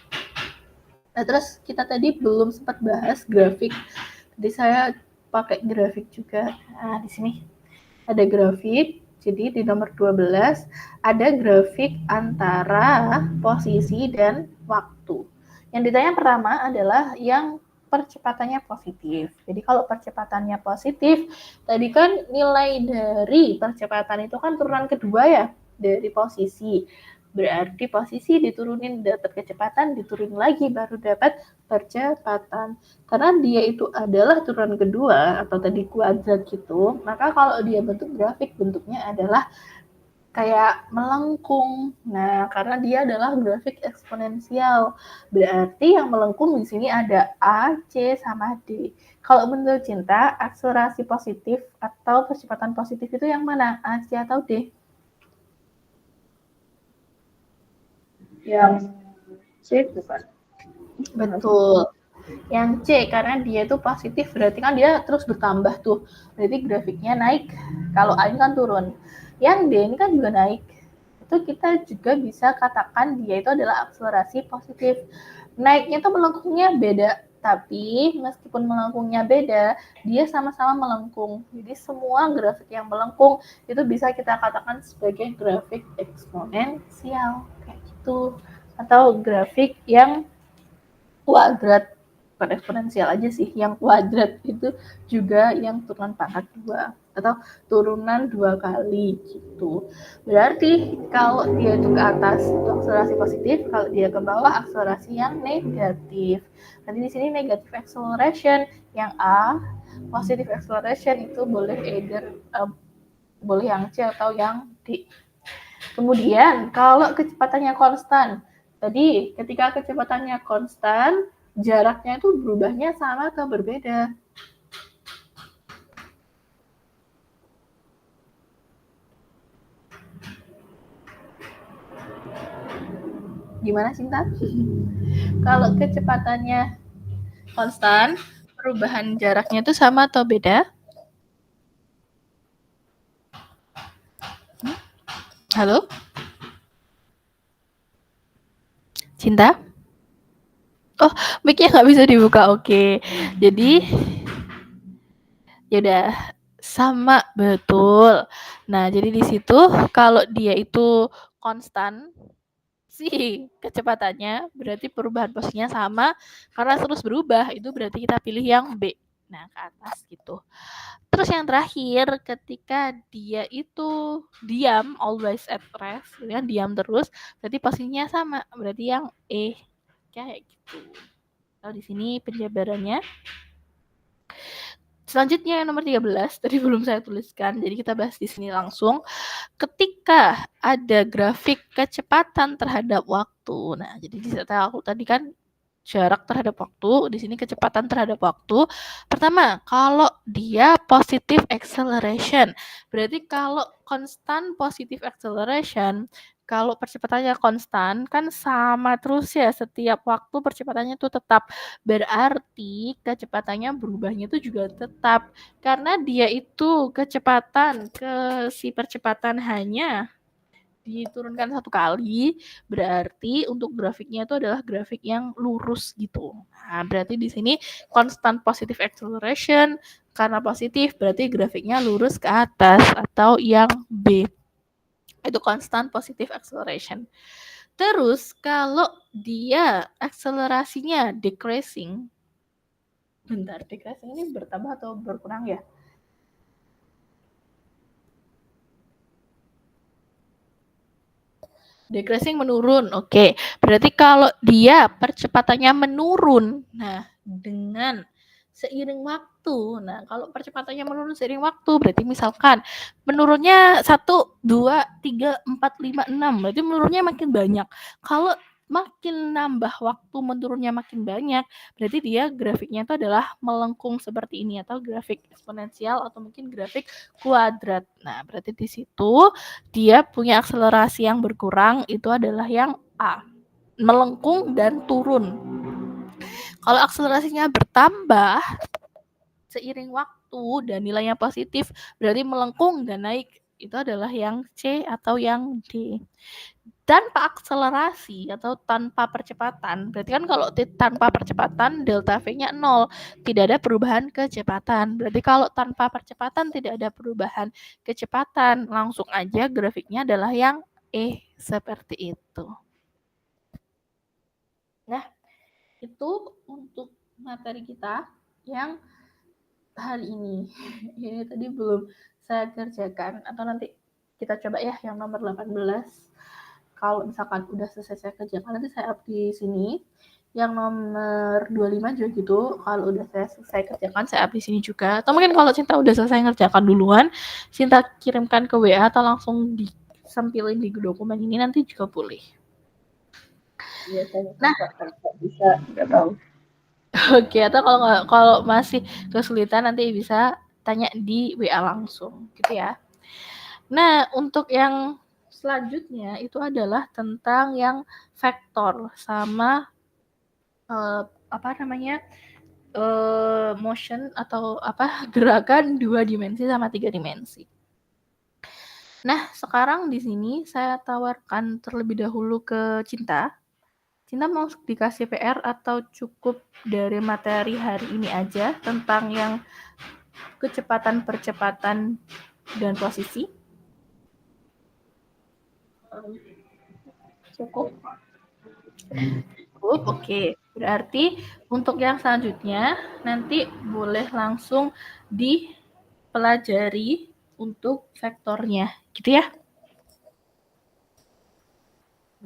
Nah, terus kita tadi belum sempat bahas grafik. Jadi saya pakai grafik juga. Nah, di sini ada grafik. Jadi di nomor 12 ada grafik antara posisi dan waktu. Yang ditanya pertama adalah yang percepatannya positif. Jadi kalau percepatannya positif, tadi kan nilai dari percepatan itu kan turunan kedua ya dari posisi. Berarti posisi diturunin dapat kecepatan, diturunin lagi baru dapat percepatan. Karena dia itu adalah turunan kedua atau tadi kuadrat gitu, maka kalau dia bentuk grafik bentuknya adalah kayak melengkung. Nah, karena dia adalah grafik eksponensial. Berarti yang melengkung di sini ada A, C, sama D. Kalau menurut Cinta, akselerasi positif atau percepatan positif itu yang mana? A, C, atau D? Yang C bukan? Betul. Yang C karena dia itu positif berarti kan dia terus bertambah tuh. Berarti grafiknya naik. Kalau A ini kan turun. Yang D ini kan juga naik. Itu kita juga bisa katakan dia itu adalah akselerasi positif. Naiknya tuh melengkungnya beda, tapi meskipun melengkungnya beda, dia sama-sama melengkung. Jadi semua grafik yang melengkung itu bisa kita katakan sebagai grafik eksponensial kayak gitu. Atau grafik yang kuadrat, bukan eksponensial aja sih, yang kuadrat itu juga yang turunan pangkat 2 atau turunan 2 kali gitu. Berarti kalau dia itu ke atas itu akselerasi positif, kalau dia ke bawah akselerasi yang negatif. Nanti di sini negative acceleration, yang A positive acceleration itu boleh boleh yang C atau yang D. Kemudian kalau kecepatannya konstan, tadi ketika kecepatannya konstan, jaraknya itu berubahnya sama atau berbeda? Gimana Cinta? Kalau kecepatannya konstan, perubahan jaraknya itu sama atau beda? Halo? Cinta? Oh, mic-nya nggak bisa dibuka. Oke. Jadi, yaudah sama betul. Nah, jadi di situ kalau dia itu konstan sih kecepatannya, berarti perubahan posisinya sama. Karena terus berubah, itu berarti kita pilih yang B. Nah, ke atas gitu. Terus yang terakhir, ketika dia itu diam, always at rest, gitu kan, diam terus, berarti posisinya sama, berarti yang E. Kayak gitu. Kalau di sini penjabarannya. Selanjutnya yang nomor 13, tadi belum saya tuliskan, jadi kita bahas di sini langsung. Ketika ada grafik kecepatan terhadap waktu, nah jadi di aku tadi kan jarak terhadap waktu, di sini kecepatan terhadap waktu. Pertama, kalau dia positive acceleration, berarti kalau constant positive acceleration, kalau percepatannya konstan kan sama terus ya setiap waktu percepatannya itu tetap. Berarti kecepatannya berubahnya itu juga tetap karena dia itu kecepatan ke si percepatan hanya diturunkan 1 kali, berarti untuk grafiknya itu adalah grafik yang lurus gitu. Nah, berarti di sini constant positive acceleration, karena positif berarti grafiknya lurus ke atas atau yang B. Itu constant positive acceleration. Terus kalau dia akselerasinya decreasing, bentar, decreasing ini bertambah atau berkurang ya? Decreasing menurun, oke. Berarti kalau dia percepatannya menurun, nah dengan seiring waktu, nah kalau percepatannya menurun seiring waktu, berarti misalkan menurunnya 1, 2, 3, 4, 5, 6, berarti menurunnya makin banyak. Kalau makin nambah waktu menurunnya makin banyak, berarti dia grafiknya itu adalah melengkung seperti ini atau grafik eksponensial atau mungkin grafik kuadrat. Nah, berarti di situ dia punya akselerasi yang berkurang, itu adalah yang A, melengkung dan turun. Kalau akselerasinya bertambah seiring waktu dan nilainya positif, berarti melengkung dan naik, itu adalah yang C atau yang D. Tanpa akselerasi atau tanpa percepatan, berarti kan kalau tanpa percepatan delta V-nya 0, tidak ada perubahan kecepatan. Berarti kalau tanpa percepatan tidak ada perubahan kecepatan, langsung aja grafiknya adalah yang E, seperti itu. Nah, itu untuk materi kita yang hari ini. Ini tadi belum saya kerjakan, atau nanti kita coba ya yang nomor 18. Kalau misalkan udah selesai saya kerjakan, nanti saya up di sini. Yang nomor 25 juga gitu. Kalau udah saya selesai kerjakan, saya up di sini juga. Atau mungkin kalau Cinta udah selesai ngerjakan duluan, Cinta kirimkan ke WA atau langsung disampilin di dokumen ini, nanti juga boleh. Iya, saya bisa, nggak tahu. Oke, atau kalau masih kesulitan nanti bisa tanya di WA langsung, gitu ya. Nah, untuk yang selanjutnya itu adalah tentang yang vektor sama motion atau gerakan 2 dimensi sama 3 dimensi. Nah, sekarang di sini saya tawarkan terlebih dahulu ke Cinta. Cinta mau dikasih PR atau cukup dari materi hari ini aja tentang yang kecepatan, percepatan, dan posisi? Cukup. Cukup, oke. Berarti untuk yang selanjutnya nanti boleh langsung dipelajari untuk vektornya, gitu ya?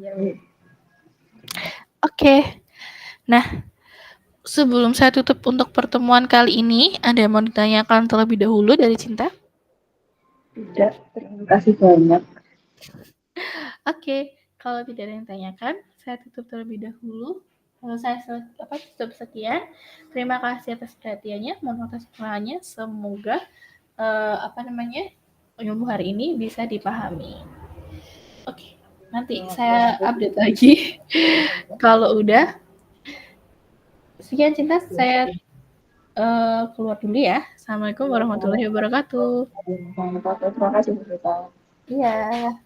Ya. Oke. Nah, sebelum saya tutup untuk pertemuan kali ini, ada yang mau ditanyakan terlebih dahulu dari Cinta? Tidak, terima kasih banyak. Oke, kalau tidak ada yang tanyakan, saya tutup terlebih dahulu. Kalau saya tutup sekian. Terima kasih atas perhatiannya, mohon atas kekurangannya. Semoga ilmu hari ini bisa dipahami. Oke, nanti saya update lagi kalau udah. Sekian Cinta, saya keluar dulu ya. Assalamualaikum warahmatullahi wabarakatuh. Terima kasih. Iya.